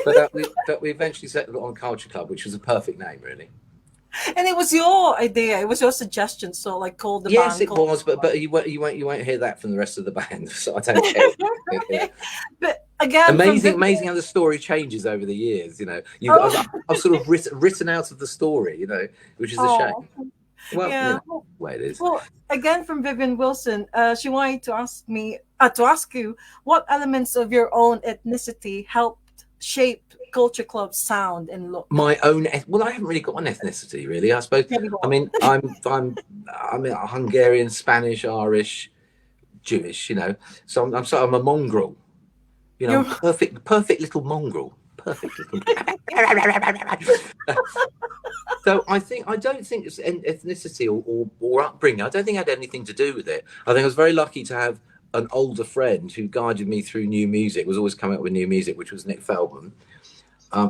Speaker 2: that. But we eventually settled on Culture Club, which was a perfect name, really.
Speaker 1: And it was your idea. It was your suggestion. So like call the
Speaker 2: Yes,
Speaker 1: band.
Speaker 2: it was, but you won't hear that from the rest of the band. So I don't care.
Speaker 1: But again,
Speaker 2: Amazing how the story changes over the years. I've sort of written out of the story, which is a shame. Well,
Speaker 1: yeah.
Speaker 2: Way it is.
Speaker 1: Well, again from Vivian Wilson, she wanted to ask you what elements of your own ethnicity helped shape Culture Club's sound and look.
Speaker 2: My own, I haven't really got an ethnicity, really. I suppose. I mean, I'm Hungarian, Spanish, Irish, Jewish. So I'm a mongrel. Perfect little mongrel. Perfect little. So I don't think it's ethnicity or upbringing. I don't think it had anything to do with it. I think I was very lucky to have an older friend who guided me through new music. Was always coming up with new music, which was Nick Feldman.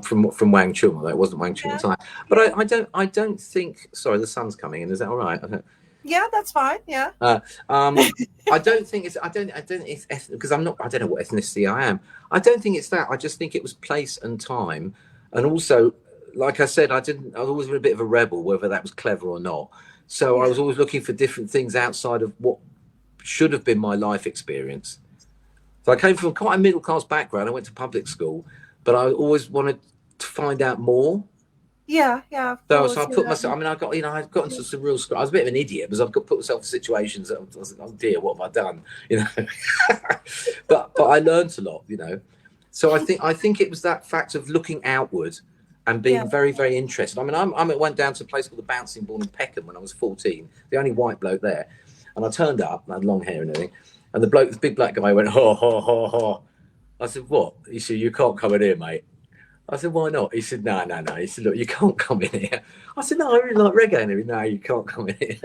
Speaker 2: From Wang Chung, although it wasn't Wang Chung at the time. But I don't think. Sorry, the sun's coming in. Is that all right?
Speaker 1: Yeah, that's fine. Yeah.
Speaker 2: I don't think it's. I don't think it's because I'm not. I don't know what ethnicity I am. I don't think it's that. I just think it was place and time, and also, like I said, I was always a bit of a rebel, whether that was clever or not. So I was always looking for different things outside of what should have been my life experience. So I came from quite a middle class background. I went to public school. But I always wanted to find out more.
Speaker 1: Yeah.
Speaker 2: So I put myself. I mean, I got into some real. I was a bit of an idiot because I've got put myself in situations that I was like, oh dear, what have I done? But I learned a lot. So I think it was that fact of looking outward and being very, very interested. I mean, I went down to a place called the Bouncing Ball in Peckham when I was 14, the only white bloke there, and I turned up. I had long hair and everything, and the big black guy went ha ha ha ha. I said, what? He said, you can't come in here, mate. I said, why not? He said, no. He said, look, you can't come in here. I said, no, I really like reggae and everything. No, you can't come in here.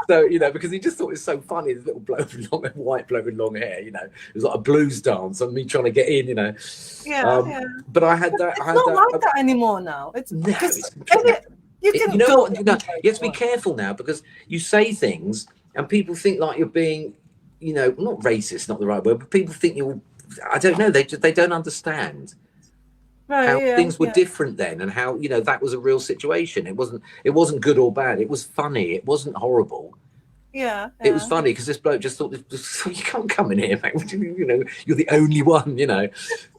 Speaker 2: so because he just thought it was so funny, this little bloke with white bloke with long hair, it was like a blues dance and me trying to get in,
Speaker 1: Yeah.
Speaker 2: But I had that.
Speaker 1: It's not like that anymore now. You
Speaker 2: have to be careful now because you say things and people think like you're being, not racist, not the right word, but people think I don't know, they don't understand how things were different then and how, that was a real situation. It wasn't good or bad. It was funny. It wasn't horrible.
Speaker 1: Yeah.
Speaker 2: It was funny because this bloke just thought, you can't come in here, mate. You're the only one,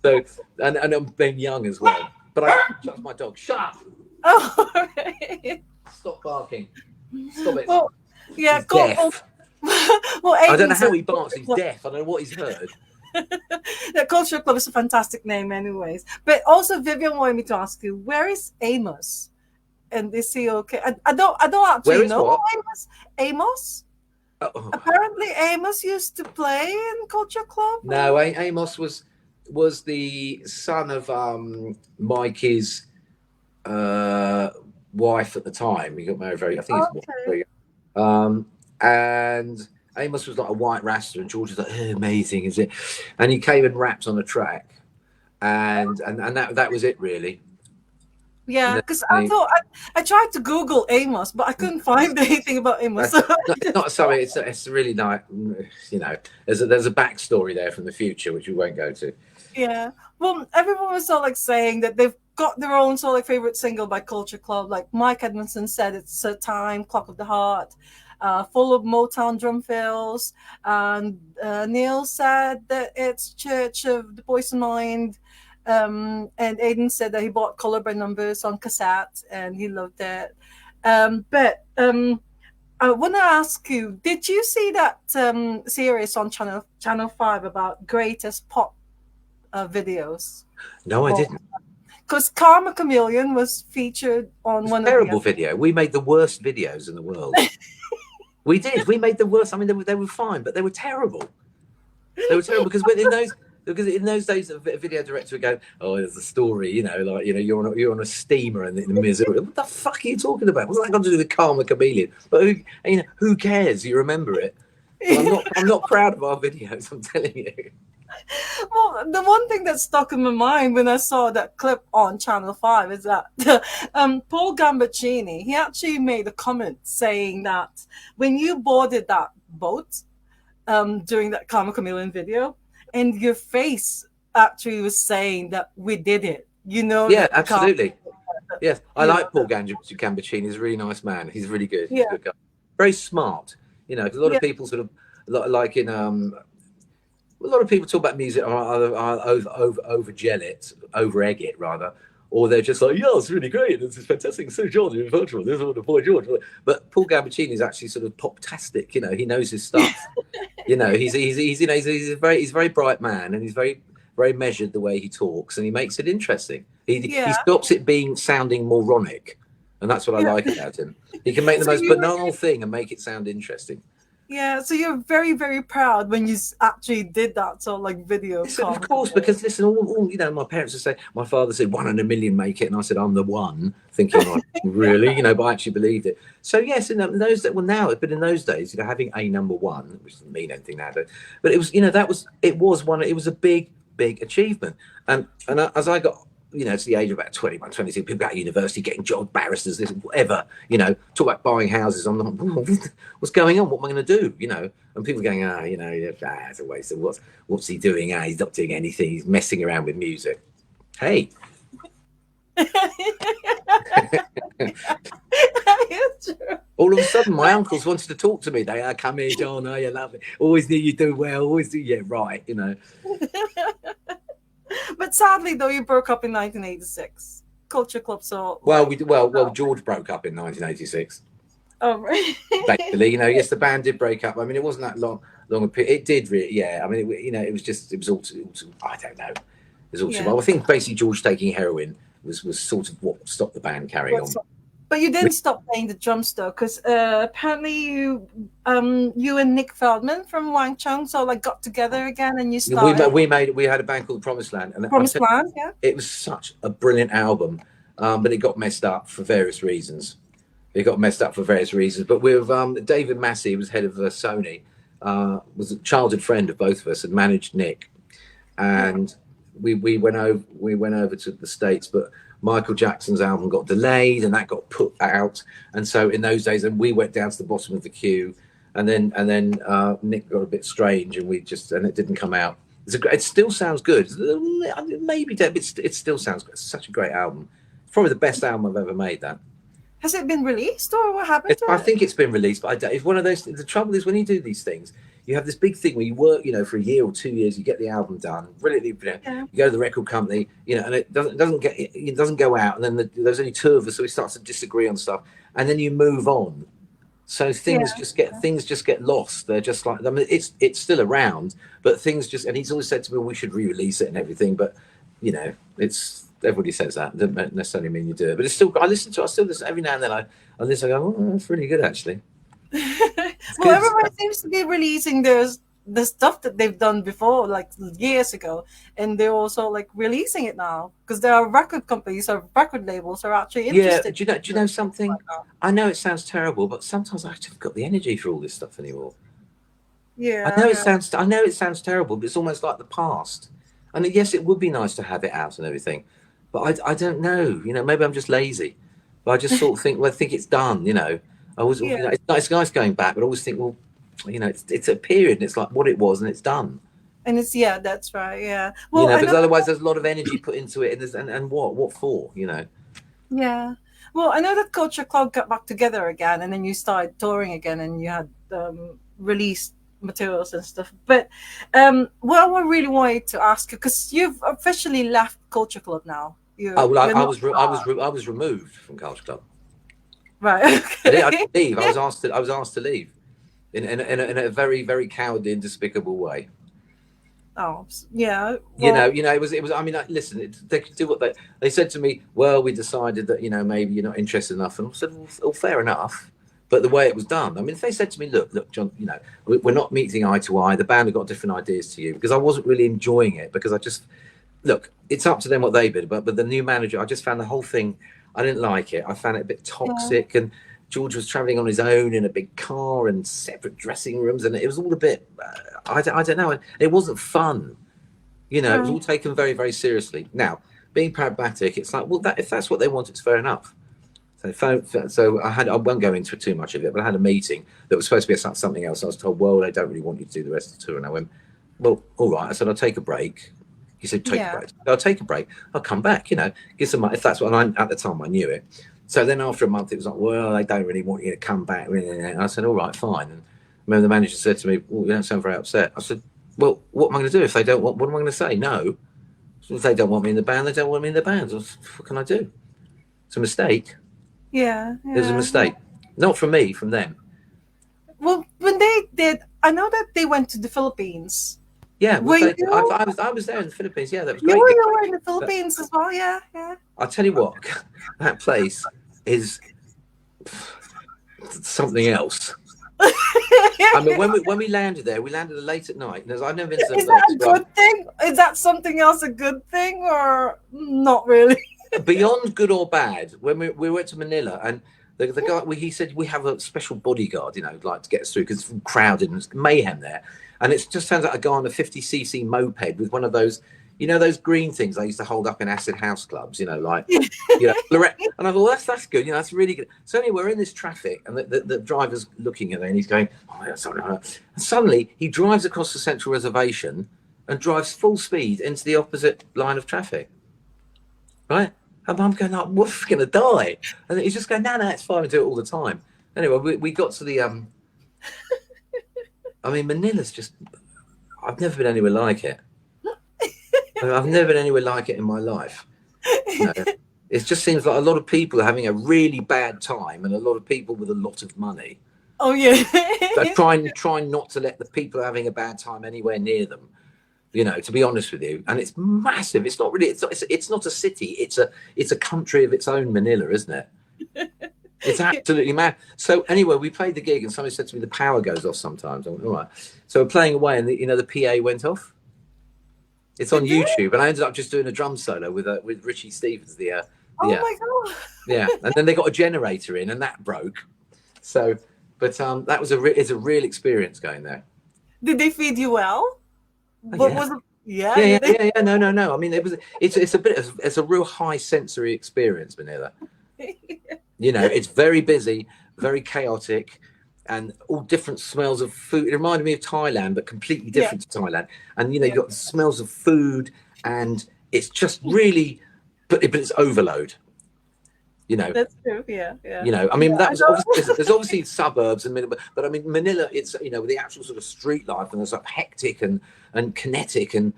Speaker 2: So, and I'm being young as well. But that's my dog. Shut up.
Speaker 1: Oh, right.
Speaker 2: Stop barking. Stop it.
Speaker 1: Well, yeah,
Speaker 2: he's deaf.
Speaker 1: Well,
Speaker 2: I don't know how he barks. He's deaf. I don't know what he's heard.
Speaker 1: The Culture Club is a fantastic name, anyways. But also, Vivian wanted me to ask you, where is Amos? And is he okay? I don't actually know
Speaker 2: what?
Speaker 1: Amos. Apparently, Amos used to play in Culture Club.
Speaker 2: No, Amos was the son of Mikey's wife at the time. He got married I think he's very young. And Amos was like a white rasta, and George was like, oh, amazing, is it? And he came and rapped on a track, and that was it, really.
Speaker 1: Yeah, because I thought I tried to Google Amos, but I couldn't find anything about Amos.
Speaker 2: It's not sorry. It's really nice. There's a backstory there from the future, which we won't go to.
Speaker 1: Yeah. Well, everyone was saying that got their own sort of favorite single by Culture Club. Like Mike Edmondson said, it's a time, Clock of the Heart, full of Motown drum fills. And Neil said that it's Church of the Poison Mind. And Aiden said that he bought Color by Numbers on cassette and he loved it. But I want to ask you: did you see that series on Channel 5 about greatest pop videos?
Speaker 2: No, I didn't.
Speaker 1: Because Karma Chameleon was featured on one of
Speaker 2: Terrible
Speaker 1: the
Speaker 2: video. We made the worst videos in the world. We did. We made the worst. I mean, they were fine, but they were terrible. They were terrible because in those days, a video director would go, "Oh, there's a story, like you're on a steamer and in the Missouri. What the fuck are you talking about? What's that got to do with Karma Chameleon? But who cares? You remember it. But I'm not proud of our videos. I'm telling you."
Speaker 1: Well, the one thing that stuck in my mind when I saw that clip on Channel 5 is that Paul Gambaccini, he actually made a comment saying that when you boarded that boat during that Karma Chameleon video, and your face actually was saying that we did it.
Speaker 2: Yeah, absolutely. Yes, I like Paul
Speaker 1: that.
Speaker 2: Gambaccini. He's a really nice man. He's really good. He's
Speaker 1: Yeah.
Speaker 2: a good guy. Very smart. A lot of people sort of like in a lot of people talk about music or over gel it, over egg it rather, or they're just like, yeah, it's really great, this is fantastic, so George, you're virtual, this is what the boy George. But Paul Gambaccini is actually sort of pop-tastic, he knows his stuff. He's a very bright man, and he's very very measured the way he talks, and he makes it interesting. He stops it being sounding moronic, and that's what I like about him. He can make the most banal thing and make it sound interesting.
Speaker 1: Yeah, so you're very, very proud when you actually did that sort of like video.
Speaker 2: Listen, of course, because listen, all my parents would say, my father said 1 in a million make it, and I said I'm the one, thinking like, really, but I actually believed it. So yes, in those days, well now, but in those days, having a number one, which doesn't mean anything now, but it was, it was a big achievement, and as I got, to the age of about 21, 22, people at university getting jobs, barristers, this, whatever, talk about buying houses. I'm like, what's going on? What am I going to do? And people going, it's a waste of what's he doing? He's not doing anything. He's messing around with music. Hey. All of a sudden, my uncles wanted to talk to me. They come here, John. Oh, you love it. Always knew you do well. Always do. Yeah, right.
Speaker 1: But sadly, though, you broke up in 1986. Culture Club, so
Speaker 2: George broke up in 1986.
Speaker 1: Oh, right.
Speaker 2: Basically, yes, the band did break up. I mean, it wasn't that long. It did really, yeah. I mean, it was all I don't know. It was all I think basically George taking heroin was sort of what stopped the band carrying on.
Speaker 1: But you didn't stop playing the drums though, because apparently you and Nick Feldman from Wang Chung got together again, and you started.
Speaker 2: We had a band called Promised Land, and
Speaker 1: Promised Land, yeah.
Speaker 2: It was such a brilliant album, but it got messed up for various reasons. But with David Massey, who was head of Sony, was a childhood friend of both of us, and managed Nick, and we went over to the States, but Michael Jackson's album got delayed, and that got put out. And so in those days, and we went down to the bottom of the queue, and then Nick got a bit strange, and it didn't come out. It still sounds good. Maybe it still sounds good. It's such a great album. It's probably the best album I've ever made. That.
Speaker 1: Has it been released, or what happened to it?
Speaker 2: I think it's been released, but it's one of those. The trouble is when you do these things, you have this big thing where you work, for a year or 2 years, you get the album done, brilliantly, you go to the record company, and it doesn't go out, and then there's only two of us, so we start to disagree on stuff, and then you move on. So things just get lost. They're just like, I mean, it's still around, but things just. And he's always said to me, we should re-release it and everything, but it's. Everybody says that. It doesn't necessarily mean you do it, but it's still. I still listen every now and then. I listen. I go, oh, that's really good, actually.
Speaker 1: Well, everybody seems to be releasing the stuff that they've done before, like years ago, and they're also releasing it now because there are record companies or record labels are actually interested.
Speaker 2: Yeah, do you know something? I know it sounds terrible, but sometimes I haven't got the energy for all this stuff anymore.
Speaker 1: Yeah,
Speaker 2: I know it sounds terrible, but it's almost like the past. And yes, it would be nice to have it out and everything, but I don't know. Maybe I'm just lazy. But I just sort of think, I think it's done. I was, it's nice going back, but I always think, well, it's a period, and it's like what it was, and it's done.
Speaker 1: And it's, yeah, that's right. Yeah.
Speaker 2: You
Speaker 1: Well,
Speaker 2: know,
Speaker 1: I
Speaker 2: because
Speaker 1: know.
Speaker 2: otherwise there's a lot of energy put into it, and what for, you know?
Speaker 1: Yeah. Well, I know that Culture Club got back together again, and then you started touring again, and you had released materials and stuff. But what I really wanted to ask you, because you've officially left Culture Club now.
Speaker 2: Oh well,
Speaker 1: You're not
Speaker 2: I was removed from Culture Club.
Speaker 1: right.
Speaker 2: I
Speaker 1: Okay.
Speaker 2: didn't leave. I was asked to leave in a very very cowardly and despicable way.
Speaker 1: Oh, yeah. Well,
Speaker 2: It was. I mean, listen, they could do what they said to me. Well, we decided that maybe you're not interested enough, and I said, well, fair enough. But the way it was done, I mean, if they said to me, look, John, we're not meeting eye to eye. The band have got different ideas to you, because I wasn't really enjoying it, because I just look. It's up to them what they did, but the new manager, I just found the whole thing. I didn't like it. I found it a bit
Speaker 1: yeah,
Speaker 2: toxic, and George was traveling on his own in a big car and separate dressing rooms, and it was all a bit. I don't know. It wasn't fun. It was
Speaker 1: right.
Speaker 2: all taken very, very seriously. Now, being pragmatic, it's like, well, if that's what they want, it's fair enough. I won't go into too much of it, but I had a meeting that was supposed to be something else. I was told, well, they don't really want you to do the rest of the tour. And I went, well, all right. I said, I'll take a break. He said, take a
Speaker 1: Yeah,
Speaker 2: break. I'll take a break. I'll come back, give some money. If that's what at the time I knew it. So then after a month, it was like, well, they don't really want you to come back. And I said, all right, fine. And I remember the manager said to me, well, you don't sound very upset. I said, well, what am I going to do if they don't want? What am I going to say? No. So if they don't want me in the band, they don't want me in the band. What can I do? It's a mistake.
Speaker 1: yeah,
Speaker 2: It was a
Speaker 1: yeah.
Speaker 2: mistake. Not from me, from them.
Speaker 1: Well, when they did, I know that they went to the Philippines.
Speaker 2: Yeah,
Speaker 1: Were you?
Speaker 2: I was there in the Philippines. Yeah, that was a
Speaker 1: You
Speaker 2: great
Speaker 1: were,
Speaker 2: gig.
Speaker 1: you were in the
Speaker 2: But
Speaker 1: Philippines as well. Yeah, yeah.
Speaker 2: I'll tell you what, that place is something else. I mean, when we landed there, we landed late at night. And I've never been to some
Speaker 1: Is that a
Speaker 2: restaurant.
Speaker 1: good thing? Is that something else a good thing or not really?
Speaker 2: Beyond good or bad, when we went to Manila, and the guy, he said we have a special bodyguard, like to get us through, because it's crowded and it's mayhem there. And it just turns out a guy on a 50cc moped with one of those, those green things I used to hold up in acid house clubs, like, and I thought, well, that's good, that's really good. So anyway, we're in this traffic, and the driver's looking at it, and he's going, oh, that's something. And suddenly he drives across the central reservation and drives full speed into the opposite line of traffic, right? And I'm going, like, we're going to die. And he's just going, no, it's fine. We do it all the time. Anyway, we got to the, I mean, Manila's just, I've never been anywhere like it. I've never been anywhere like it in my life. It just seems like a lot of people are having a really bad time, and a lot of people with a lot of money.
Speaker 1: Oh yeah.
Speaker 2: So trying not to let the people having a bad time anywhere near them. To be honest with you, and it's massive. It's not really. It's not a city. It's a country of its own, Manila, isn't it? It's absolutely mad. So anyway, we played the gig, and somebody said to me, the power goes off sometimes. I went, all right. So we're playing away, and the PA went off. It's on YouTube, and I ended up just doing a drum solo with Richie Stevens.
Speaker 1: Oh my god.
Speaker 2: Yeah, and then they got a generator in, and that broke. So, but that was it's a real experience going there.
Speaker 1: Did they feed you well? What
Speaker 2: Yeah.
Speaker 1: was it? Yeah.
Speaker 2: Yeah. No. I mean, it's a real high sensory experience, Manila. It's very busy, very chaotic, and all different smells of food. It reminded me of Thailand, but completely different to Thailand. And you've got the smells of food, and it's just really, but it's overload.
Speaker 1: That's true. Yeah.
Speaker 2: I mean, that was obviously, there's obviously suburbs and but I mean, Manila, it's with the actual sort of street life, and there's like hectic and kinetic and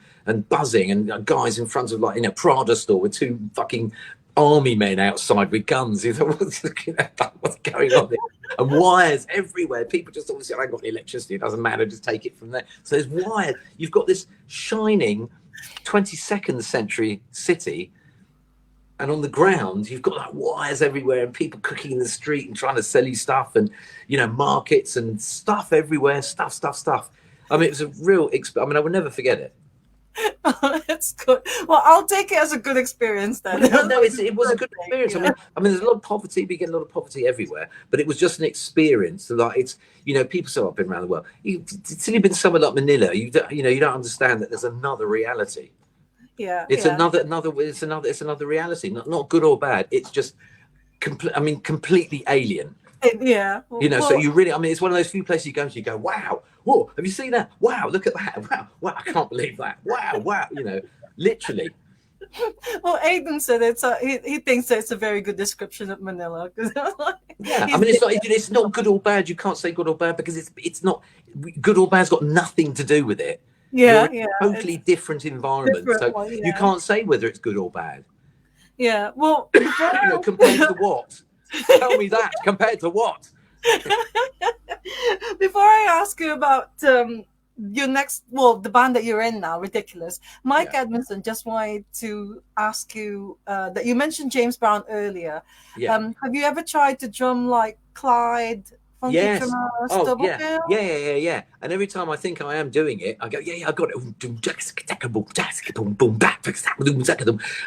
Speaker 2: buzzing, and guys in front of like Prada store with two fucking army men outside with guns. What's going on there? And wires everywhere. People just obviously, I got the electricity. It doesn't matter. Just take it from there. So there's wires. You've got this shining 22nd century city. And on the ground, you've got like wires everywhere, and people cooking in the street and trying to sell you stuff, and markets and stuff everywhere, stuff. I mean, it was a real. I mean, I will never forget it.
Speaker 1: Oh, that's good. Well, I'll take it as a good experience then.
Speaker 2: Well, no, it was a good experience. I mean, there's a lot of poverty. We get a lot of poverty everywhere, but it was just an experience. So like it's people say I've been around the world. Until you've been somewhere like Manila, you don't understand that there's another reality.
Speaker 1: Yeah,
Speaker 2: it's another reality, not good or bad. It's just completely alien.
Speaker 1: Yeah.
Speaker 2: So you really, I mean, it's one of those few places you go to, you go, wow, whoa, have you seen that? Wow, look at that. Wow, wow, I can't believe that. Wow, wow, you know, literally.
Speaker 1: Well, Aiden said he thinks that it's a very good description of Manila because
Speaker 2: Yeah, I
Speaker 1: he's
Speaker 2: mean, it's not good or bad. You can't say good or bad because it's not good or bad's got nothing to do with it. You're
Speaker 1: yeah,
Speaker 2: in
Speaker 1: yeah,
Speaker 2: a totally
Speaker 1: it's
Speaker 2: different environment,
Speaker 1: different
Speaker 2: so
Speaker 1: one.
Speaker 2: you
Speaker 1: Yeah,
Speaker 2: can't say whether it's good or bad.
Speaker 1: yeah. Well, before
Speaker 2: You know, compared to what? Tell me that. Compared to what?
Speaker 1: before I ask you about your next, well, the band that you're in now, Ridiculous, Mike
Speaker 2: Yeah,
Speaker 1: Edmondson just wanted to ask you that you mentioned James Brown earlier.
Speaker 2: yeah.
Speaker 1: Have you ever tried to drum like Clyde, Funky
Speaker 2: Yes.
Speaker 1: Drummers,
Speaker 2: Oh,
Speaker 1: Double
Speaker 2: yeah.
Speaker 1: Kill?
Speaker 2: Yeah, yeah, yeah, yeah. And every time I think I am doing it, I go, yeah, yeah, I got it.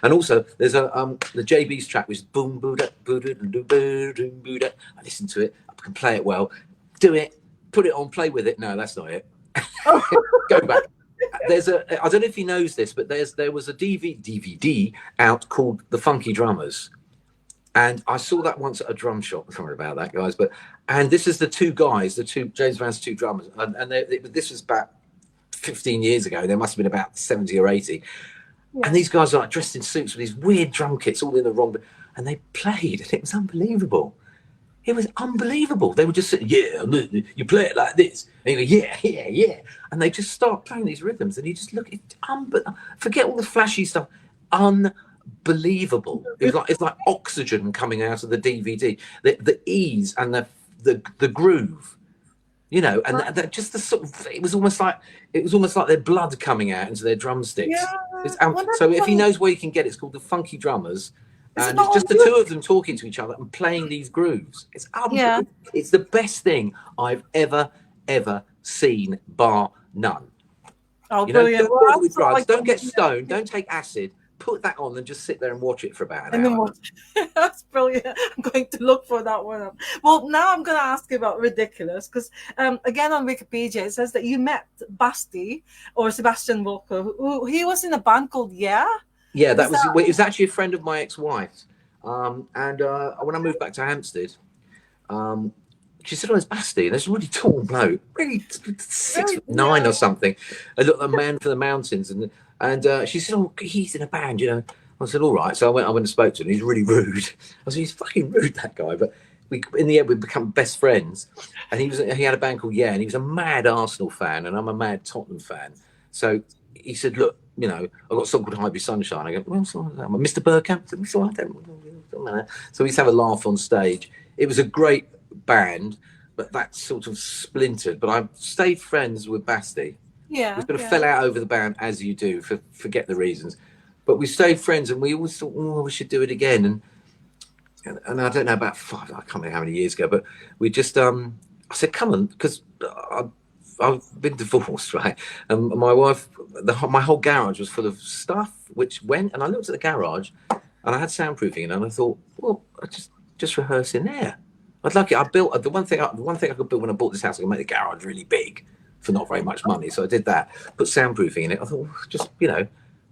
Speaker 2: And also, there's the JB's track, which is boom, boo, da, boo, da, boo, boo, da, boo, da. I listen to it. I can play it well. Do it. Put it on. Play with it. No, that's not it.
Speaker 1: Oh,
Speaker 2: Go back. There's a. I don't know if he knows this, but there was a DVD out called The Funky Drummers. And I saw that once at a drum shop. Sorry about that, guys. And this is the two guys, the two James Brown's two drummers, and this was about 15 years ago. There must have been about 70 or 80. And
Speaker 1: yeah.
Speaker 2: these guys are like dressed in suits with these weird drum kits, all in the wrong. And they played, and it was unbelievable. It was unbelievable. They would just say, yeah, you play it like this. And you go, yeah, yeah, yeah. And they just start playing these rhythms. And you just look, forget all the flashy stuff. Unbelievable. It's like oxygen coming out of the DVD. The ease and the groove, you know, and that just the sort of, it was almost like their blood coming out into their
Speaker 1: Yeah.
Speaker 2: drumsticks.
Speaker 1: Well,
Speaker 2: So
Speaker 1: that's
Speaker 2: if he
Speaker 1: funny.
Speaker 2: knows where you can get it, it's called the Funky Drummers,
Speaker 1: Is it
Speaker 2: and
Speaker 1: not
Speaker 2: it's
Speaker 1: on
Speaker 2: just the two
Speaker 1: YouTube?
Speaker 2: of them talking to each other and playing these grooves.
Speaker 1: Yeah.
Speaker 2: It's the best thing I've ever seen, bar none.
Speaker 1: Oh,
Speaker 2: You know,
Speaker 1: brilliant.
Speaker 2: don't
Speaker 1: Well,
Speaker 2: bother
Speaker 1: I
Speaker 2: with
Speaker 1: saw
Speaker 2: drugs,
Speaker 1: like,
Speaker 2: don't get
Speaker 1: yeah,
Speaker 2: stoned, don't take acid. Put that on and just sit there and watch it for about an
Speaker 1: and then
Speaker 2: hour.
Speaker 1: what? That's brilliant. I'm going to look for that one up. Well, now I'm going to ask you about Ridiculous because, again, on Wikipedia, it says that you met Basti or Sebastian Walker, who he was in a band called Yeah.
Speaker 2: Yeah,
Speaker 1: Is that?
Speaker 2: it was actually a friend of my ex-wife's. And when I moved back to Hampstead, she said, "Oh, there's Basti." There's a really tall bloke, really six
Speaker 1: Really?
Speaker 2: foot
Speaker 1: Yeah.
Speaker 2: nine or something. I looked like a man from the mountains, and she said, "Oh, he's in a band, you know." I said, "All right." So I went and spoke to him. He's really rude. I said, "He's fucking rude, that guy." But in the end, we become best friends. And he had a band called Yeah, and he was a mad Arsenal fan, and I'm a mad Tottenham fan. So he said, "Look, you know, I've got a song called High Be Sunshine." I go, "Well, Mr. Burkham." I said, "Well, I don't know." So we used to have a laugh on stage. It was a great band, but that sort of splintered. But I stayed friends with Basti. We
Speaker 1: Yeah.
Speaker 2: sort of
Speaker 1: Yeah.
Speaker 2: fell out over the band, as you do, forget the reasons. But we stayed friends, and we always thought, "Oh, we should do it again." And I don't know, about five, I can't remember how many years ago, but we just I said, "Come on," because I've been divorced, right? And my wife, my whole garage was full of stuff which went, and I looked at the garage, and I had soundproofing in, and I thought, well, I just rehearse in there. I'd like it. I built the one thing I could build when I bought this house. I could make the garage really big for not very much money. So I did that. Put soundproofing in it. I thought, well, just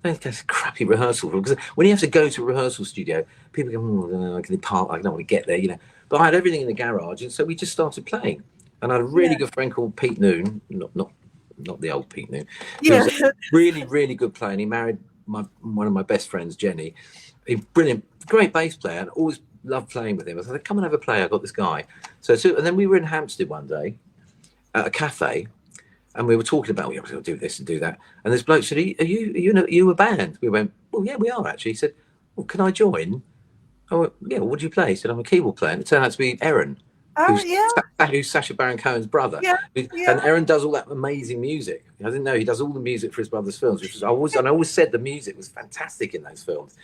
Speaker 2: that's a crappy rehearsal room, because when you have to go to a rehearsal studio, people go, "Oh, I can park. I don't want to get there," you know. But I had everything in the garage, and so we just started playing. And I had a really
Speaker 1: Yeah.
Speaker 2: good friend called Pete Noon, not the old Pete Noon,
Speaker 1: Yeah.
Speaker 2: who's a really good player. And he married one of my best friends, Jenny. A brilliant, great bass player, and always loved playing with him. I said, "Come and have a play. I got this guy." And then we were in Hampstead one day at a cafe, and we were talking about, "We have to do this and do that." And this bloke said, "Are you a band?" We went, "Well, yeah, we are actually." He said, "Well, can I join?" I went, "Yeah, well, what do you play?" He said, "I'm a keyboard player." And it turned out to be Aaron,
Speaker 1: Oh, yeah.
Speaker 2: who's Sacha Baron Cohen's brother.
Speaker 1: Yeah.
Speaker 2: And
Speaker 1: Yeah.
Speaker 2: Aaron does all that amazing music. I didn't know he does all the music for his brother's films, which was I always said the music was fantastic in those films,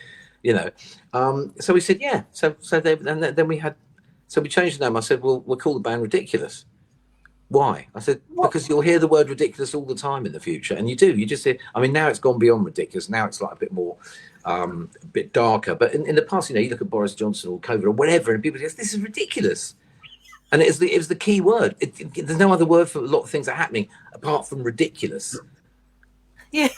Speaker 2: you know. So we said, yeah. Then we changed the name. I said, well, we'll call the band Ridiculous. Why? I said,
Speaker 1: What?
Speaker 2: because you'll hear the word ridiculous all the time in the future. And you do. You just hear, I mean, now it's gone beyond ridiculous. Now it's like a bit more, a bit darker. But in the past, you know, you look at Boris Johnson or COVID or whatever, and people say, this is ridiculous. And it was the key word. There's no other word for a lot of things that are happening apart from ridiculous.
Speaker 1: Yeah.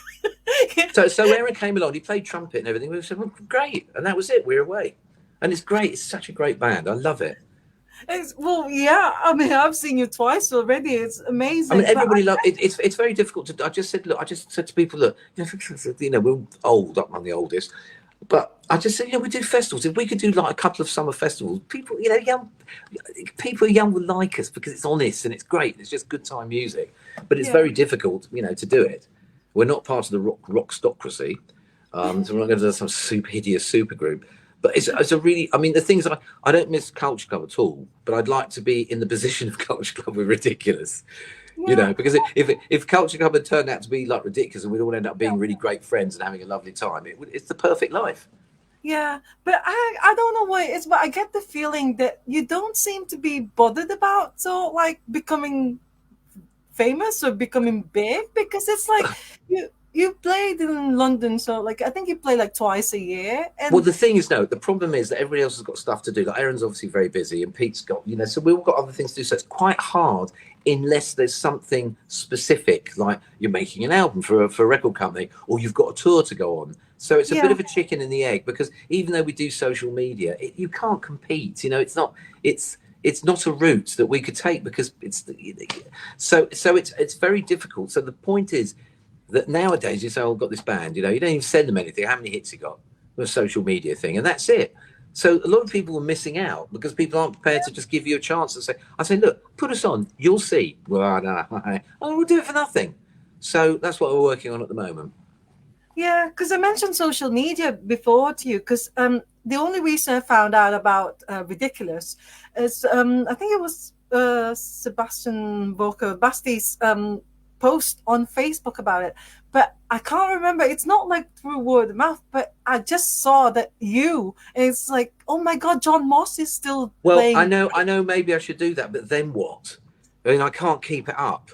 Speaker 2: So Aaron came along, he played trumpet and everything. We said, well, great. And that was it. We were away. And it's great. It's such a great band. I love it.
Speaker 1: Well, yeah. I mean, I've seen you twice already. It's
Speaker 2: I mean,
Speaker 1: amazing. But
Speaker 2: everybody love it. It's very difficult to. I just said, look, I just said to people, look, we're old. I'm the oldest, but I just said, we do festivals. If we could do like a couple of summer festivals, people, young will like us because it's honest and it's great. It's just good time music, but it's
Speaker 1: yeah,
Speaker 2: very difficult, to do it. We're not part of the rockstocracy, so we're not going to do some super hideous super group. But it's a really, I mean, the things I don't miss Culture Club at all, but I'd like to be in the position of Culture Club with Ridiculous.
Speaker 1: yeah,
Speaker 2: Because if Culture Club had turned out to be like Ridiculous and we'd all end up being really great friends and having a lovely time, it's the perfect life.
Speaker 1: yeah. But I don't know what it is, but I get the feeling that you don't seem to be bothered about so like becoming famous or becoming big because it's like you played in London, so like I think you play like twice a year,
Speaker 2: Well,
Speaker 1: and
Speaker 2: the thing is, no, the problem is that everybody else has got stuff to do. Like Aaron's obviously very busy, and Pete's got, so we've all got other things to do. So it's quite hard unless there's something specific, like you're making an album for a record company, or you've got a tour to go on. So it's a bit
Speaker 1: yeah,
Speaker 2: of a chicken and the egg because even though we do social media, you can't compete. It's not a route that we could take because so it's very difficult. So the point is that nowadays you say, "Oh, I've got this band," you don't even send them anything. How many hits you got? A social media thing, and that's it. So a lot of people are missing out because people aren't prepared to just give you a chance and say, "I say, look, put us on, you'll see." Well, no, oh, we'll do it for nothing. So that's what we're working on at the moment.
Speaker 1: yeah. Because I mentioned social media before to you, because the only reason I found out about Ridiculous is I think it was Sebastian Boca Basti's post on Facebook about it, but I can't remember. It's not like through word of mouth, but I just saw that and it's like, oh my god, Jon Moss is still
Speaker 2: Well, I
Speaker 1: playing.
Speaker 2: know, maybe I should do that, but then what? I mean, I can't keep it up.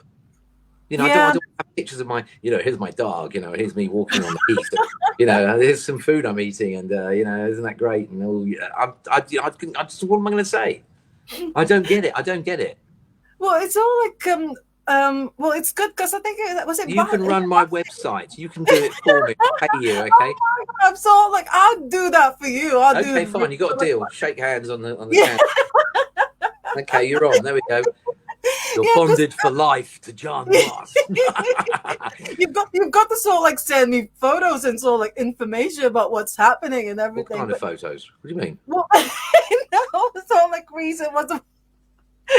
Speaker 2: I
Speaker 1: Yeah,
Speaker 2: don't have pictures of my, here's my dog, here's me walking on the heath, here's some food I'm eating, and isn't that great? And all, I just, what am I going to say? I don't get it. I don't get it.
Speaker 1: well, it's all like well, it's good because I think was it.
Speaker 2: You can run my website. You can do it for me. I'll pay you, okay?
Speaker 1: I'm so like I'll do that for you. I'll
Speaker 2: Okay,
Speaker 1: do.
Speaker 2: fine. You got a deal. Shake hands on the
Speaker 1: Yeah,
Speaker 2: camera. Okay, you're on. There we go. You're
Speaker 1: yeah, because
Speaker 2: bonded for life to Jon Moss.
Speaker 1: you've got to sort of like send me photos and sort of like information about what's happening and
Speaker 2: What
Speaker 1: everything.
Speaker 2: kind of
Speaker 1: But
Speaker 2: photos? What do you mean?
Speaker 1: well, no, so like reason what's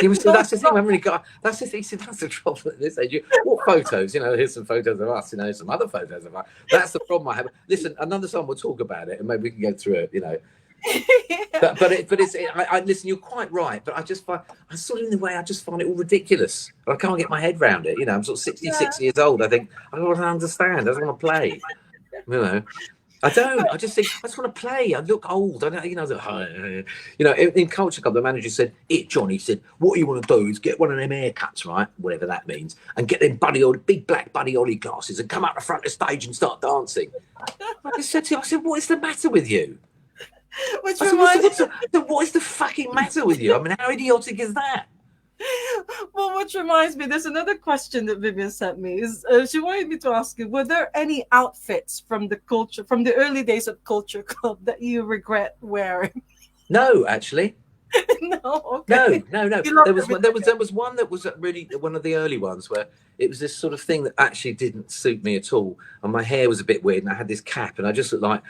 Speaker 2: Yeah, see,
Speaker 1: no,
Speaker 2: that's the thing. I haven't really got. That's the thing. See, that's the trouble at this age. What photos? Here's some photos of us. Some other photos of us. That's the problem I have. Listen, another time we'll talk about it, and maybe we can go through it.
Speaker 1: yeah,
Speaker 2: I listen. You're quite right, but I just find I sort of in the way I just find it all ridiculous. I can't get my head around it. I'm sort of
Speaker 1: yeah.
Speaker 2: 66 years old. I think I don't understand. I just want to play. I don't. I just think I just want to play. I look old. I don't. In Culture Club, the manager said, John," he said, "what you want to do is get one of them haircuts, right? Whatever that means, and get them big black Buddy Holly glasses and come out the front of the stage and start dancing." I just said to him, I said, "What is the matter with you?"
Speaker 1: Which
Speaker 2: I said,
Speaker 1: reminds
Speaker 2: what is the fucking matter with you? I mean, how idiotic is that?
Speaker 1: well, which reminds me, there's another question that Vivian sent me. Is she wanted me to ask you, were there any outfits from the early days of Culture Club that you regret wearing?
Speaker 2: No, actually.
Speaker 1: No,
Speaker 2: No,
Speaker 1: okay.
Speaker 2: no, no.
Speaker 1: You love
Speaker 2: There was
Speaker 1: everything.
Speaker 2: there was one that was really one of the early ones where it was this sort of thing that actually didn't suit me at all, and my hair was a bit weird, and I had this cap, and I looked like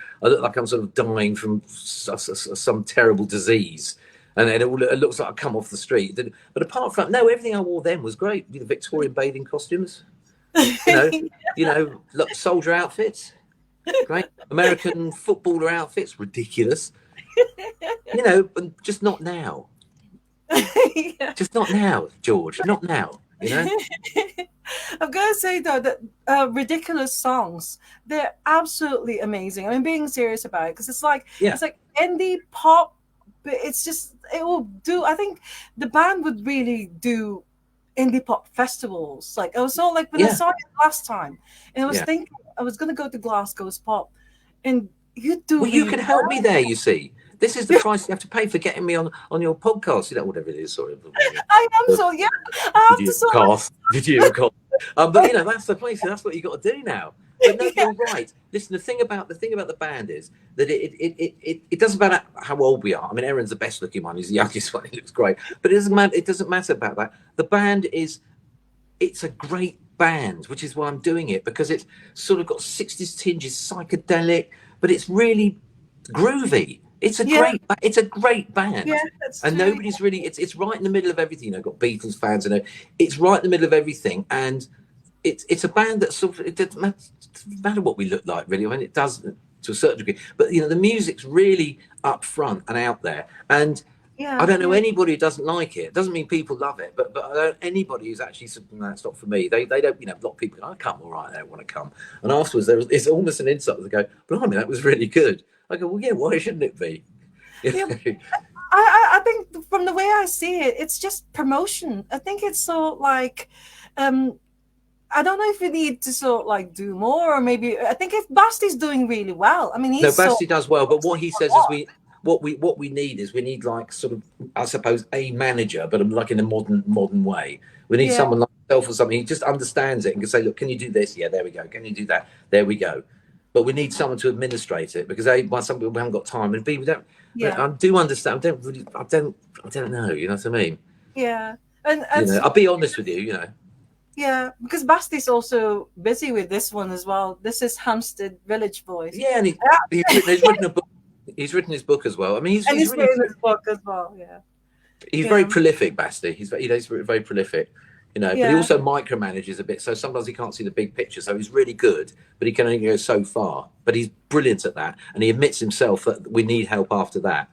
Speaker 2: I'm sort of dying from some terrible disease, and then it looks like I come off the street. But apart from no, everything I wore then was great. The Victorian bathing costumes, you know, soldier outfits, great. American footballer outfits, ridiculous. But just not now.
Speaker 1: Yeah.
Speaker 2: Just not now, George. Not now.
Speaker 1: I've got to say though that ridiculous songs, they're absolutely amazing. I mean, being serious about it, because
Speaker 2: Yeah,
Speaker 1: it's like indie pop, but it's just it will do. I think the band would really do indie pop festivals. Like I was so like when I
Speaker 2: yeah,
Speaker 1: saw it last time, and I was
Speaker 2: yeah.
Speaker 1: thinking I was gonna go to Glasgow's pop, and you do
Speaker 2: Well, you
Speaker 1: really
Speaker 2: can help me there. You see, this is the price you have to pay for getting me on your podcast. Whatever it is. Sorry,
Speaker 1: I am so yeah. I have to
Speaker 2: video
Speaker 1: sort of
Speaker 2: cost, video cost. But that's the place. That's what you got to do now. But no, you're right. Listen, the thing about the band is that it doesn't matter how old we are. I mean, Aaron's the best looking one. He's the youngest one. He looks great. But it doesn't matter. It doesn't matter about that. The band is. It's a great band, which is why I'm doing it, because it's sort of got 60s tinges, psychedelic, but it's really groovy.
Speaker 1: Yeah,
Speaker 2: It's a great band.
Speaker 1: yeah, that's
Speaker 2: And
Speaker 1: true.
Speaker 2: nobody's really it's right in the middle of everything. You know, got Beatles fans and it's right in the middle of everything. And it's a band that sort of it doesn't matter what we look like really. I mean, it does to a certain degree, but the music's really up front and out there. And I
Speaker 1: Yeah,
Speaker 2: don't know
Speaker 1: yeah,
Speaker 2: anybody who doesn't like it. It doesn't mean people love it, but I don't, anybody who's actually something that's not for me. They don't. A lot of people go, I come all right. I don't want to come. And afterwards, it's almost an insult. They go, blimey, that was really good. I go, well, yeah. Why shouldn't it be?
Speaker 1: yeah. I think from the way I see it, it's just promotion. I think it's so like, um, I don't know if we need to sort of like do more, or maybe I think if Basti's doing really well. I mean,
Speaker 2: No,
Speaker 1: he's so
Speaker 2: Basti does well, but what he says is what we need is we need like sort of I suppose a manager, but like in a modern way. We need
Speaker 1: yeah,
Speaker 2: someone like himself or something. He just understands it and can say, look, can you do this? Yeah, there we go. Can you do that? There we go. But we need someone to administrate it because A, by some people we haven't got time, and B, we don't.
Speaker 1: yeah,
Speaker 2: I do understand. I don't know. You know what I mean?
Speaker 1: yeah, and
Speaker 2: I'll be honest with you.
Speaker 1: yeah, because Basti's also busy with this one as well. This is Hampstead Village Boys,
Speaker 2: Yeah, and he's written a book. He's written his book as well. I mean,
Speaker 1: and
Speaker 2: he's
Speaker 1: he's
Speaker 2: really
Speaker 1: written this book as well. Yeah,
Speaker 2: he's very
Speaker 1: yeah,
Speaker 2: prolific, Basti. He's very prolific, but he
Speaker 1: yeah,
Speaker 2: also micromanages a bit. So sometimes he can't see the big picture. So he's really good, but he can only go so far. But he's brilliant at that, and he admits himself that we need help after that.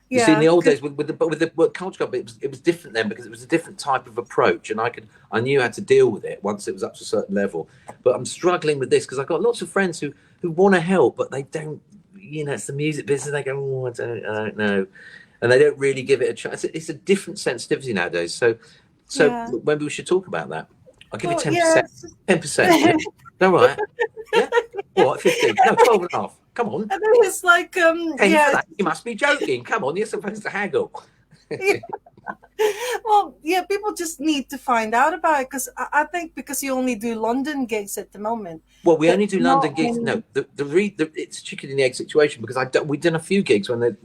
Speaker 2: You see, in
Speaker 1: yeah,
Speaker 2: the old days with the Culture Club, it was different then because it was a different type of approach, and I knew how to deal with it once it was up to a certain level. But I'm struggling with this because I've got lots of friends who want to help, but they don't. It's the music business. They go, oh, I don't know, and they don't really give it a chance. It's a different sensitivity nowadays. So
Speaker 1: yeah.
Speaker 2: maybe we should talk about that. I'll give you
Speaker 1: Well,
Speaker 2: 10%.
Speaker 1: yes.
Speaker 2: 10%. Yeah, all right. Yeah. What? 15? No, 12 and a half. Come on.
Speaker 1: And then it's like,
Speaker 2: 10 for
Speaker 1: yeah,
Speaker 2: that. You must be joking. Come on, you're supposed to haggle.
Speaker 1: yeah. Well, yeah, people just need to find out about it because I think because you only do London gigs at the moment,
Speaker 2: Well, we
Speaker 1: that
Speaker 2: only do
Speaker 1: not
Speaker 2: London gigs.
Speaker 1: many.
Speaker 2: No, it's chicken and the egg situation because we've done a few gigs when there's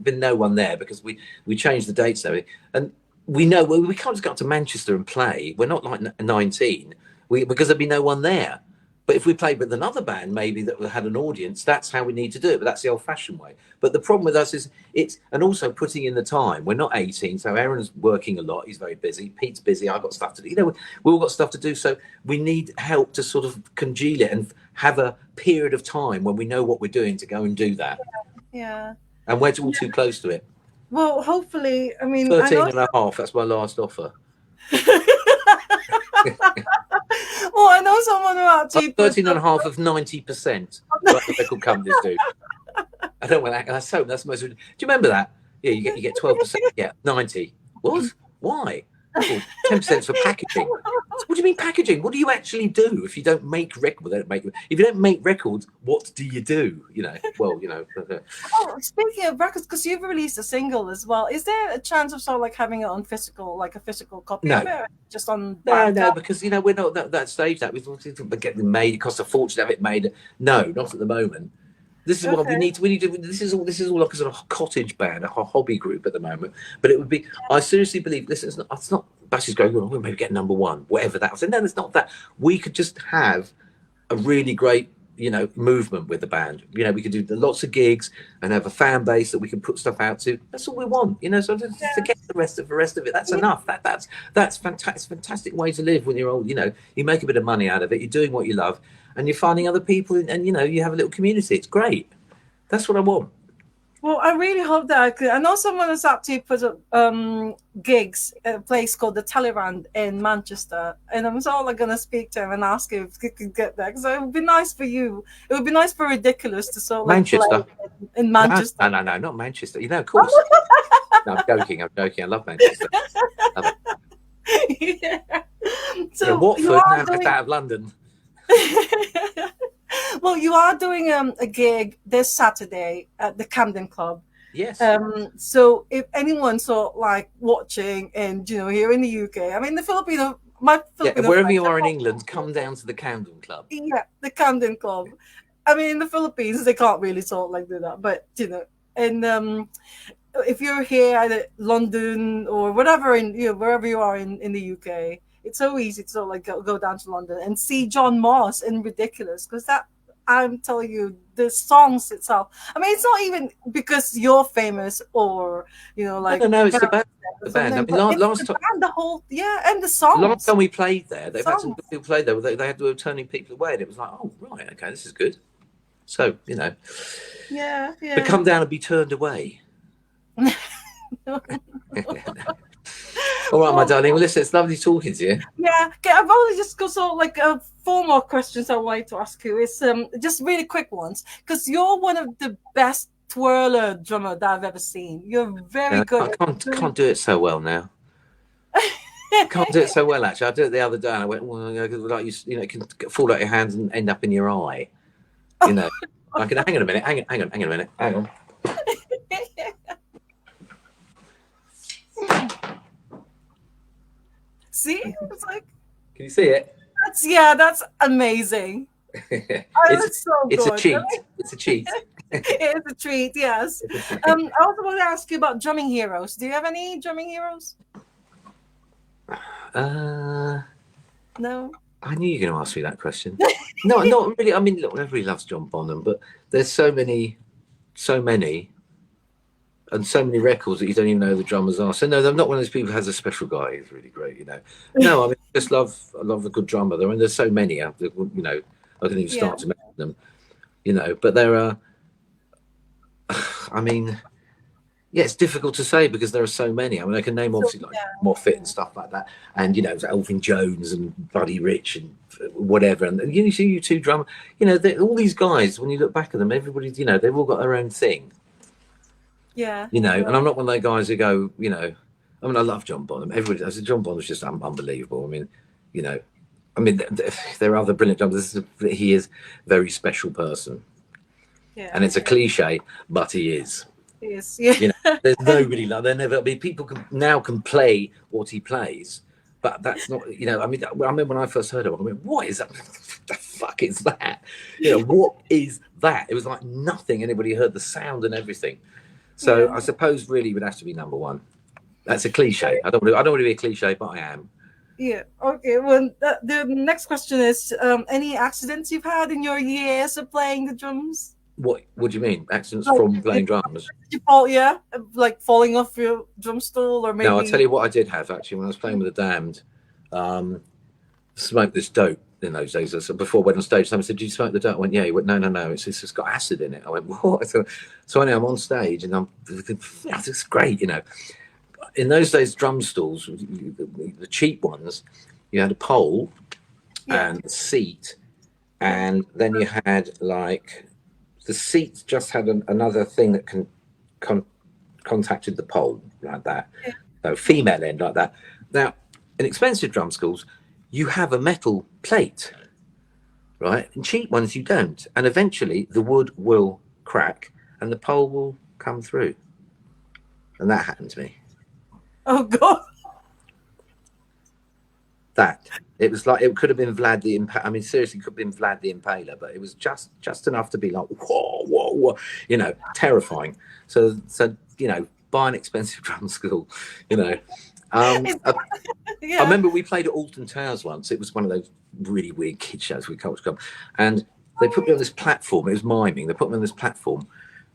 Speaker 2: been no one there because we changed the dates and everything. And we know we can't just go up to Manchester and play. We're not like 19. Because there'd be no one there. But if we played with another band, maybe that had an audience, that's how we need to do it. But that's the old-fashioned way. But the problem with us is and also putting in the time. We're not 18, so Aaron's working a lot. He's very busy. Pete's busy. I've got stuff to do. We all got stuff to do. So we need help to sort of congeal it and have a period of time when we know what we're doing to go and do that.
Speaker 1: Yeah.
Speaker 2: And we're all too close to it.
Speaker 1: Well, hopefully, I mean, I
Speaker 2: 13
Speaker 1: know.
Speaker 2: and a half. That's my last offer.
Speaker 1: Well, I know someone who actually put
Speaker 2: 13 and
Speaker 1: up.
Speaker 2: a half of 90%. Like the record companies do. I don't want that. That's the most. Do you remember that? Yeah, you get 12%. Yeah, 90. What? Why? Well, 10% for packaging. What do you mean packaging? What do you actually do if you don't make records? If you don't make records, what do you do? Well.
Speaker 1: Oh, speaking of records, because you've released a single as well, is there a chance of sort of like having it on physical, like a physical copy
Speaker 2: No.
Speaker 1: of it, just on
Speaker 2: No, because we're not that stage. That we get them made. It costs a fortune to have it made. No, not at the moment. This is what we
Speaker 1: Okay.
Speaker 2: need. We need to. This is all like a sort of cottage band, a hobby group at the moment. But it would be. I seriously believe this is not. It's not. Bashi's going. Oh, we'll maybe get number one, whatever that. I said, no, it's not that. We could just have a really great, movement with the band. We could do lots of gigs and have a fan base that we can put stuff out to. That's all we want. So just forget the rest of it. That's enough. That's fantastic. Fantastic way to live when you're old. You make a bit of money out of it. You're doing what you love, and you're finding other people, and you have a little community. It's great. That's what I want.
Speaker 1: Well, I really hope that I could. I know someone has actually put up gigs at a place called the Talleyrand in Manchester, and I'm sort of like going to speak to him and ask him if he could get there because it would be nice for you. It would be nice for Ridiculous to sort of like
Speaker 2: Manchester.
Speaker 1: play in Manchester.
Speaker 2: No, not Manchester. Of course. No, I'm joking. I love Manchester. Love it.
Speaker 1: Yeah. So
Speaker 2: Watford,
Speaker 1: you are
Speaker 2: now
Speaker 1: doing.
Speaker 2: it's out of London.
Speaker 1: Well, you are doing a gig this Saturday at the Camden Club.
Speaker 2: Yes.
Speaker 1: So if anyone's sort of like watching and here in the UK, I mean the Filipino My
Speaker 2: Yeah,
Speaker 1: Filipino
Speaker 2: wherever
Speaker 1: friends,
Speaker 2: you are in England, come down to the Camden Club.
Speaker 1: yeah, the Camden Club. I mean, in the Philippines, they can't really sort of like do that, but and if you're here at London or whatever wherever you are in the UK, it's so easy to sort of like go down to London and see Jon Moss in Ridiculous, because that, I'm telling you, the songs itself. I mean, it's not even because you're famous or
Speaker 2: No,
Speaker 1: like
Speaker 2: no, no. It's the
Speaker 1: Beyonce
Speaker 2: band.
Speaker 1: or
Speaker 2: The band. I
Speaker 1: something,
Speaker 2: mean,
Speaker 1: but it's the
Speaker 2: last time,
Speaker 1: band, the whole, yeah, and the
Speaker 2: last
Speaker 1: songs,
Speaker 2: time we played there,
Speaker 1: the
Speaker 2: they've had some
Speaker 1: songs.
Speaker 2: good people play there. They had to be turning people away, and it was like, oh right, okay, this is good. So
Speaker 1: Yeah,
Speaker 2: to
Speaker 1: yeah.
Speaker 2: come down and be turned away. All right, my
Speaker 1: Oh,
Speaker 2: darling. Well, listen, it's lovely talking to you.
Speaker 1: yeah, okay, I've only just got sort of like four more questions I wanted to ask you. It's just really quick ones, because you're one of the best twirler drummer that I've ever seen. You're very good
Speaker 2: I
Speaker 1: at
Speaker 2: can't do it so well now. Can't do it so well actually. I did it the other day, and I went, well, like it can fall out your hands and end up in your eye. You know, I can. Hang on a minute. Hang on a minute. Hang on.
Speaker 1: See, it's like
Speaker 2: Can you see it?
Speaker 1: that's amazing. Oh,
Speaker 2: it's
Speaker 1: that's so
Speaker 2: it's a
Speaker 1: good.
Speaker 2: cheat. It's a cheat.
Speaker 1: It is a treat, yes. I also want to ask you about drumming heroes. Do you have any drumming heroes?
Speaker 2: Uh,
Speaker 1: No.
Speaker 2: I knew you were going to ask me that question. No, not really. I mean, look, everybody loves John Bonham, but there's so many, and so many records that you don't even know who the drummers are. So no, I'm not one of those people who has a special guy who's really great. No, I mean, I love a good drummer. I mean, there's so many. I can even
Speaker 1: Yeah.
Speaker 2: start to mention them. But there are. I mean, yeah, it's difficult to say because there are so many. I mean, I can name
Speaker 1: So
Speaker 2: obviously like
Speaker 1: yeah,
Speaker 2: Moffat and stuff like that, and Elvin Jones and Buddy Rich and whatever. And you see you two drummer, all these guys. When you look back at them, everybody's they've all got their own thing.
Speaker 1: yeah,
Speaker 2: And I'm not one of those guys who go, I mean, I love John Bonham. Everybody, I said John Bonham's just unbelievable. I mean, there are other brilliant drummers. He is a very special person,
Speaker 1: yeah.
Speaker 2: and it's a cliche, but he is.
Speaker 1: Yes, yeah.
Speaker 2: There's nobody like there never. I mean, people can play what he plays, but that's not. I mean, I remember when I first heard of it, I went, "What is that? The fuck is that? What is that?" It was like nothing. Anybody heard the sound and everything. So
Speaker 1: Yeah.
Speaker 2: I suppose really would have to be number one. That's a cliche. I don't want to be a cliche, but I am.
Speaker 1: Yeah. Okay. Well, the next question is: any accidents you've had in your years of playing the drums?
Speaker 2: What do you mean? Accidents
Speaker 1: Like,
Speaker 2: from playing drums?
Speaker 1: did you fall? Yeah, like falling off your drum stool, or
Speaker 2: No, I'll tell
Speaker 1: maybe.
Speaker 2: you what I did have actually when I was playing with the Damned. Smoked this dope in those days. So before I went on stage, someone said, "Did you smoke the dope?" I went, "Yeah." He went, "No, it's just got acid in it." I went, "What?" So anyway, I'm on stage and it's great, In those days, drum stalls, the cheap ones, you had a pole
Speaker 1: Yeah.
Speaker 2: and a seat, and then you had like the seat just had another thing that contacted the pole like that.
Speaker 1: Yeah.
Speaker 2: So female end like that. Now, in expensive drum schools, you have a metal plate, right? In cheap ones, you don't. And eventually, the wood will crack and the pole will come through. And that happened to me.
Speaker 1: Oh God.
Speaker 2: It was like it could have been Vlad the Impaler. I mean, seriously, it could have been Vlad the Impaler, but it was just enough to be like whoa, terrifying. So buy an expensive drum school, I
Speaker 1: Yeah.
Speaker 2: remember we played at Alton Towers once. It was one of those really weird kid shows with Culture Club, and they put me on this platform. It was miming. They put me on this platform,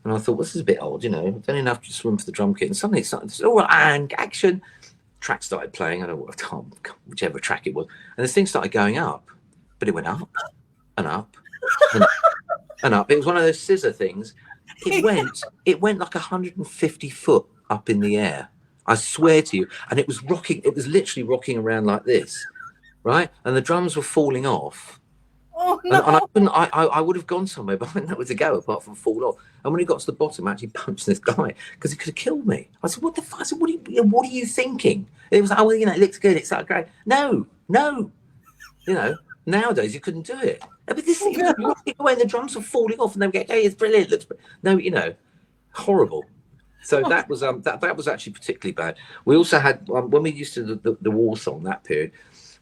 Speaker 2: and I thought, well, this is a bit odd, I've done enough to swim for the drum kit, and suddenly it started, and action. Track started playing. I don't know whichever track it was, and this thing started going up, but it went up and up and up and up. It was one of those scissor things. It went like 150 foot up in the air. I swear to you, and it was rocking. It was literally rocking around like this, right? And the drums were falling off.
Speaker 1: Oh
Speaker 2: And I
Speaker 1: no.
Speaker 2: couldn't. I would have gone somewhere, but I didn't know where to go apart from fall off. And when he got to the bottom, I actually punched this guy because he could have killed me. I said, "What the fuck?" I said, "What are you thinking?" And it was like, "Oh, well, it looks good. It's like great." No. Nowadays you couldn't do it. But this thing was rocking away, and the drums were falling off, and they were going, "Hey, it's brilliant." No, horrible. So that was that was actually particularly bad. We also had when we used to the war song that period.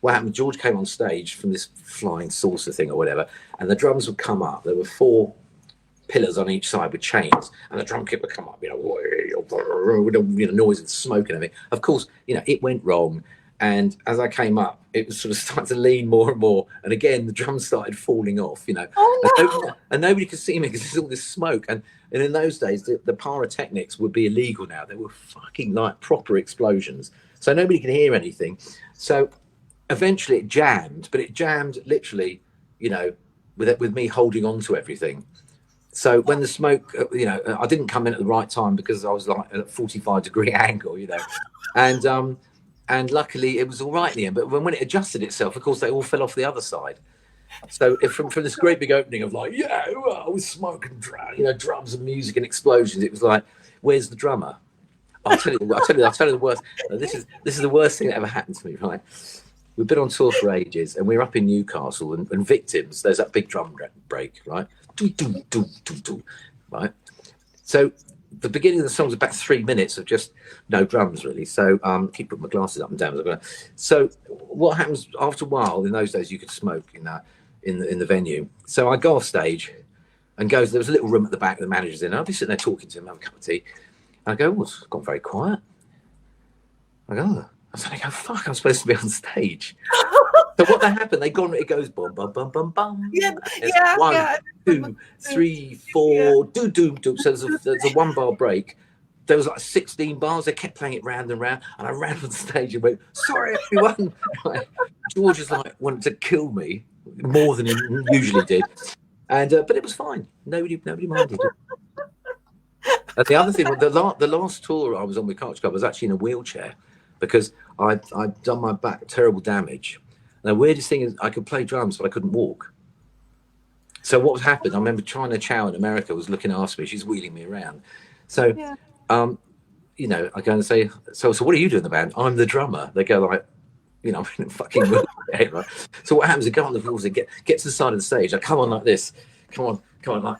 Speaker 2: what happened, George came on stage from this flying saucer thing or whatever, and the drums would come up. There were 4 pillars on each side with chains, and the drum kit would come up, with noise and smoke and everything. Of course, it went wrong. And as I came up, it was sort of starting to lean more and more. And again, the drums started falling off,
Speaker 1: Oh no.
Speaker 2: and nobody could see me because there's all this smoke. And in those days, the pyrotechnics would be illegal now. They were fucking like proper explosions. So nobody could hear anything. So eventually it jammed, but it jammed literally, with me holding on to everything. So when the smoke, I didn't come in at the right time because I was like at a 45-degree angle, and luckily it was all right in the end. But when it adjusted itself, of course, they all fell off the other side. So from this great big opening of like, with smoke and drums and music and explosions, it was like, where's the drummer? I'll tell you the worst. This is the worst thing that ever happened to me, right? We've been on tour for ages, and we're up in Newcastle, and Victims, there's that big drum break, right? Right? So the beginning of the song is about 3 minutes of just no drums, really. So keep putting my glasses up and down. So what happens after a while, in those days, you could smoke in the venue. So I go off stage and there was a little room at the back, the manager's in. I'll be sitting there talking to him, having a cup of tea. And I go, oh, it's gone very quiet. I go, fuck, I'm supposed to be on stage. So what happened? It goes bum bum bum bum bum.
Speaker 1: Yeah.
Speaker 2: 1, 2, 3, 4, do. So there's a 1-bar break. There was like 16 bars. They kept playing it round and round, and I ran on stage and went, "Sorry, everyone." George is like wanted to kill me more than he usually did, and but it was fine. Nobody minded it. And the other thing, the last tour I was on with Culture Club, I was actually in a wheelchair because I'd done my back terrible damage. And the weirdest thing is I could play drums, but I couldn't walk. So what happened? I remember China Chow in America was looking after me. She's wheeling me around. So, I go and say, so what do you do in the band? I'm the drummer. They go like, I'm in a fucking wheelchair, right? So what happens? I go on the floor and get to the side of the stage. I come on like this. Come on, like,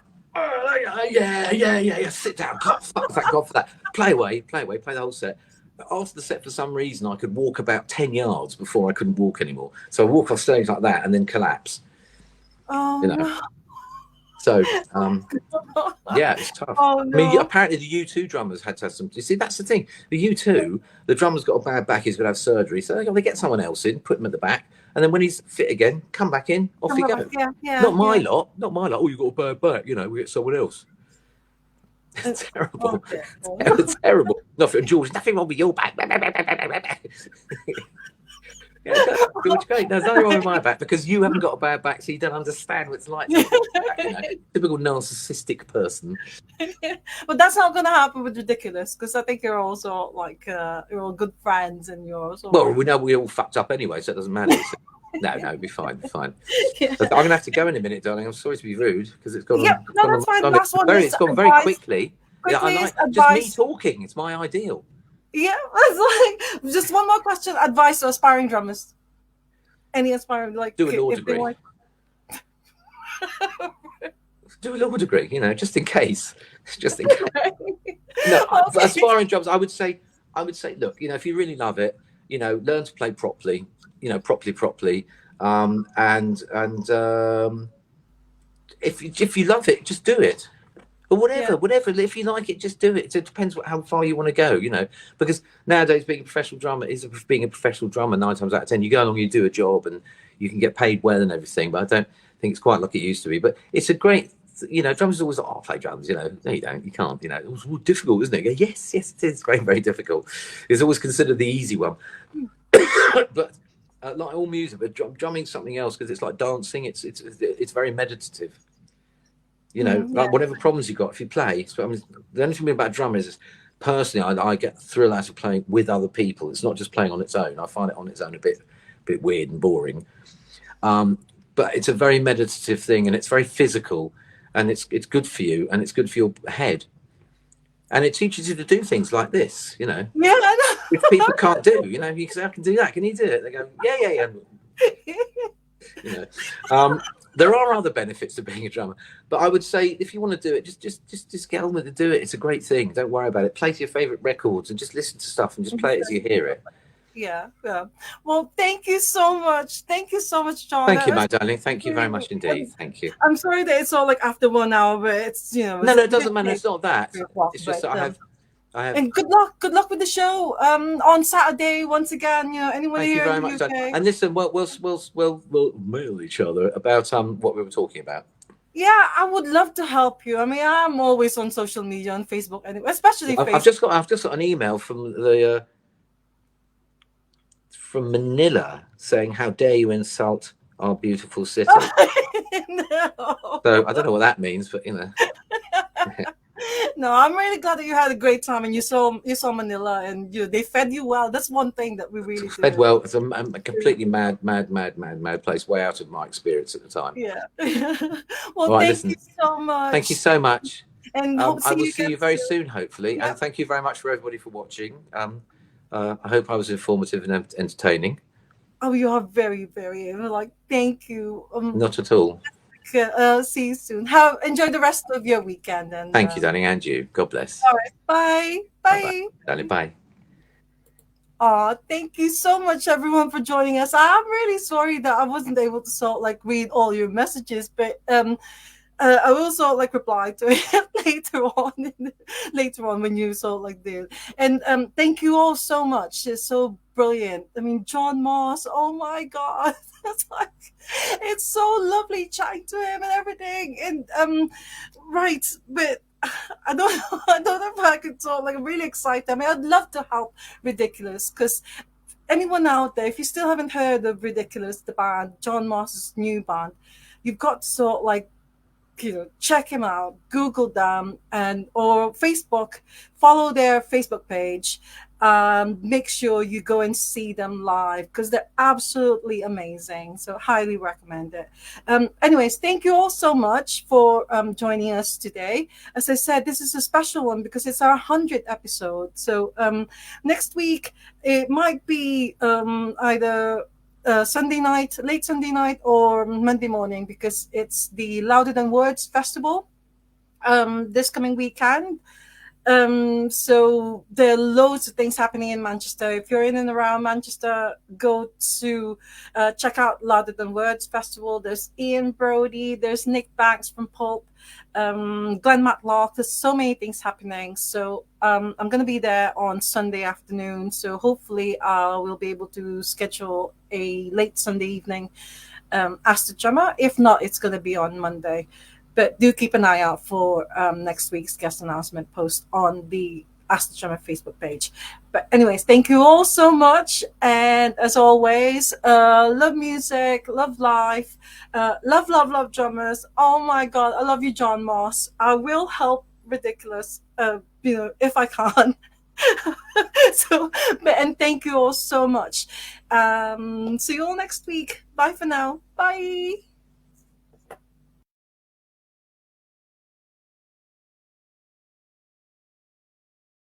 Speaker 2: yeah. Sit down. Thank God for that. Play away. Play the whole set. After the set, for some reason, I could walk about 10 yards before I couldn't walk anymore. So I walk off stage like that and then collapse.
Speaker 1: Oh,
Speaker 2: So, yeah, it's tough.
Speaker 1: Oh, no.
Speaker 2: I mean, apparently the U2 drummers had to have some. You see, that's the thing. The U2, the drummer's got a bad back. He's going to have surgery. So they get someone else in, put him at the back. And then when he's fit again, come back in, off you go. Not my lot. Oh, you've got a bad back. We get someone else. It's terrible. It's terrible. Nothing, George. Nothing wrong with your back. George, great. There's nothing wrong with my back because you haven't got a bad back, so you don't understand what it's like. Typical narcissistic person.
Speaker 1: But that's not going to happen with Ridiculous because I think you're also like you're all good friends and you're also.
Speaker 2: Well, we know we all fucked up anyway, so it doesn't matter. No, it'll be fine. Yeah. I'm going to have to go in a minute, darling. I'm sorry to be rude because it's gone.
Speaker 1: Yeah, no, that's fine. Last one.
Speaker 2: It's gone very quickly. I like just me talking. It's my ideal.
Speaker 1: Yeah, it's like just one more question. Advice to aspiring drummers. Any aspiring
Speaker 2: do a law degree. Do a law degree. Just in case. Just in case. No, okay. Aspiring drummers. I would say, look, if you really love it, learn to play properly. Properly. And if you love it, just do it. Or whatever. If you like it, just do it. It depends how far you want to go, because nowadays being a professional drummer is being a professional drummer 9 times out of 10. You go along, you do a job, and you can get paid well and everything. But I don't think it's quite like it used to be. But it's a great, drummers always like, oh, I'll play drums. No, you don't. You can't. It was difficult, isn't it? You go, yes, it is. Very, very difficult. It's always considered the easy one. But like all music, but drumming's something else because it's like dancing. It's very meditative. Like whatever problems you got, if you play. So the only thing about drumming is, personally, I get thrill out of playing with other people. It's not just playing on its own. I find it on its own a bit weird and boring. But it's a very meditative thing, and it's very physical, and it's good for you, and it's good for your head, and it teaches you to do things like this.
Speaker 1: Yeah, I know.
Speaker 2: Which people can't do. You say, I can do that. Can you do it? They go, yeah. There are other benefits to being a drummer, but I would say if you want to do it, just get on with it, do it. It's a great thing. Don't worry about it. Play to your favorite records and just listen to stuff and just play it as you hear it.
Speaker 1: Yeah, yeah. Well, thank you so much. Thank you so much, John.
Speaker 2: Thank
Speaker 1: That
Speaker 2: you,
Speaker 1: was
Speaker 2: my darling. Thank you very
Speaker 1: really,
Speaker 2: much indeed.
Speaker 1: um,
Speaker 2: Thank you.
Speaker 1: I'm sorry that it's all like after 1 hour, but it's
Speaker 2: No, no, it
Speaker 1: we did
Speaker 2: doesn't matter.
Speaker 1: say
Speaker 2: It's not
Speaker 1: like
Speaker 2: that.
Speaker 1: 3 o'clock,
Speaker 2: It's just
Speaker 1: but
Speaker 2: that I have.
Speaker 1: and good luck with the show. On Saturday once again. Anyone
Speaker 2: Thank you
Speaker 1: here in
Speaker 2: very
Speaker 1: the
Speaker 2: much, darling.
Speaker 1: UK?
Speaker 2: And listen, we'll mail each other about what we were talking about.
Speaker 1: Yeah, I would love to help you. I mean, I'm always on social media on Facebook anyway, especially Facebook.
Speaker 2: I've just got an email from Manila saying, "How dare you insult our beautiful city?"
Speaker 1: No.
Speaker 2: So I don't know what that means, but
Speaker 1: No, I'm really glad that you had a great time and you saw Manila and they fed you well. That's one thing that we really
Speaker 2: fed
Speaker 1: do.
Speaker 2: well. It's a completely mad place, way out of my experience at the time.
Speaker 1: Yeah. Well,
Speaker 2: All right,
Speaker 1: thank you
Speaker 2: listen.
Speaker 1: so
Speaker 2: Thank you
Speaker 1: much,
Speaker 2: so much.
Speaker 1: and hope to
Speaker 2: I
Speaker 1: see
Speaker 2: will
Speaker 1: you
Speaker 2: see
Speaker 1: again
Speaker 2: you very
Speaker 1: soon.
Speaker 2: soon, hopefully. And
Speaker 1: Yep.
Speaker 2: thank you very much for everybody for watching. I hope I was informative and entertaining.
Speaker 1: Oh, you are very, very like. Thank you.
Speaker 2: Not at all.
Speaker 1: See you soon. Have enjoy the rest of your weekend and
Speaker 2: Thank you, darling, and you. God bless.
Speaker 1: all right. Bye.
Speaker 2: Bye bye,
Speaker 1: Bye.
Speaker 2: darling. Bye.
Speaker 1: Thank you so much, everyone, for joining us. I'm really sorry that I wasn't able to sort like read all your messages, but I will sort like reply to it later on when you sort like did. And thank you all so much. It's so brilliant. I mean, Jon Moss. Oh my God, that's like it's so lovely chatting to him and everything. And right, but I don't know. I don't know if I could talk. Like, I'm really excited. I mean, I'd love to help Ridiculous because anyone out there, if you still haven't heard of Ridiculous, the band, Jon Moss's new band, you've got to sort like check him out, Google them, and or Facebook, follow their Facebook page. Make sure you go and see them live because they're absolutely amazing. So highly recommend it. Anyways, thank you all so much for joining us today. As I said, this is a special one because it's our 100th episode. So next week it might be either Sunday night, late Sunday night, or Monday morning because it's the Louder Than Words festival this coming weekend. So there are loads of things happening in Manchester. If you're in and around Manchester, go to check out Louder Than Words Festival. There's Ian Brody, there's Nick Banks from Pulp, Glenn Matlock. There's so many things happening. So I'm going to be there on Sunday afternoon. So hopefully we'll be able to schedule a late Sunday evening Ask the Drummer. If not, it's going to be on Monday. But do keep an eye out for next week's guest announcement post on the Ask the Drummer Facebook page. But anyways, thank you all so much. And as always, love music, love life, love drummers. Oh my God, I love you, Jon Moss. I will help Ridiculous, if I can. So, and thank you all so much. See you all next week. Bye for now. Bye.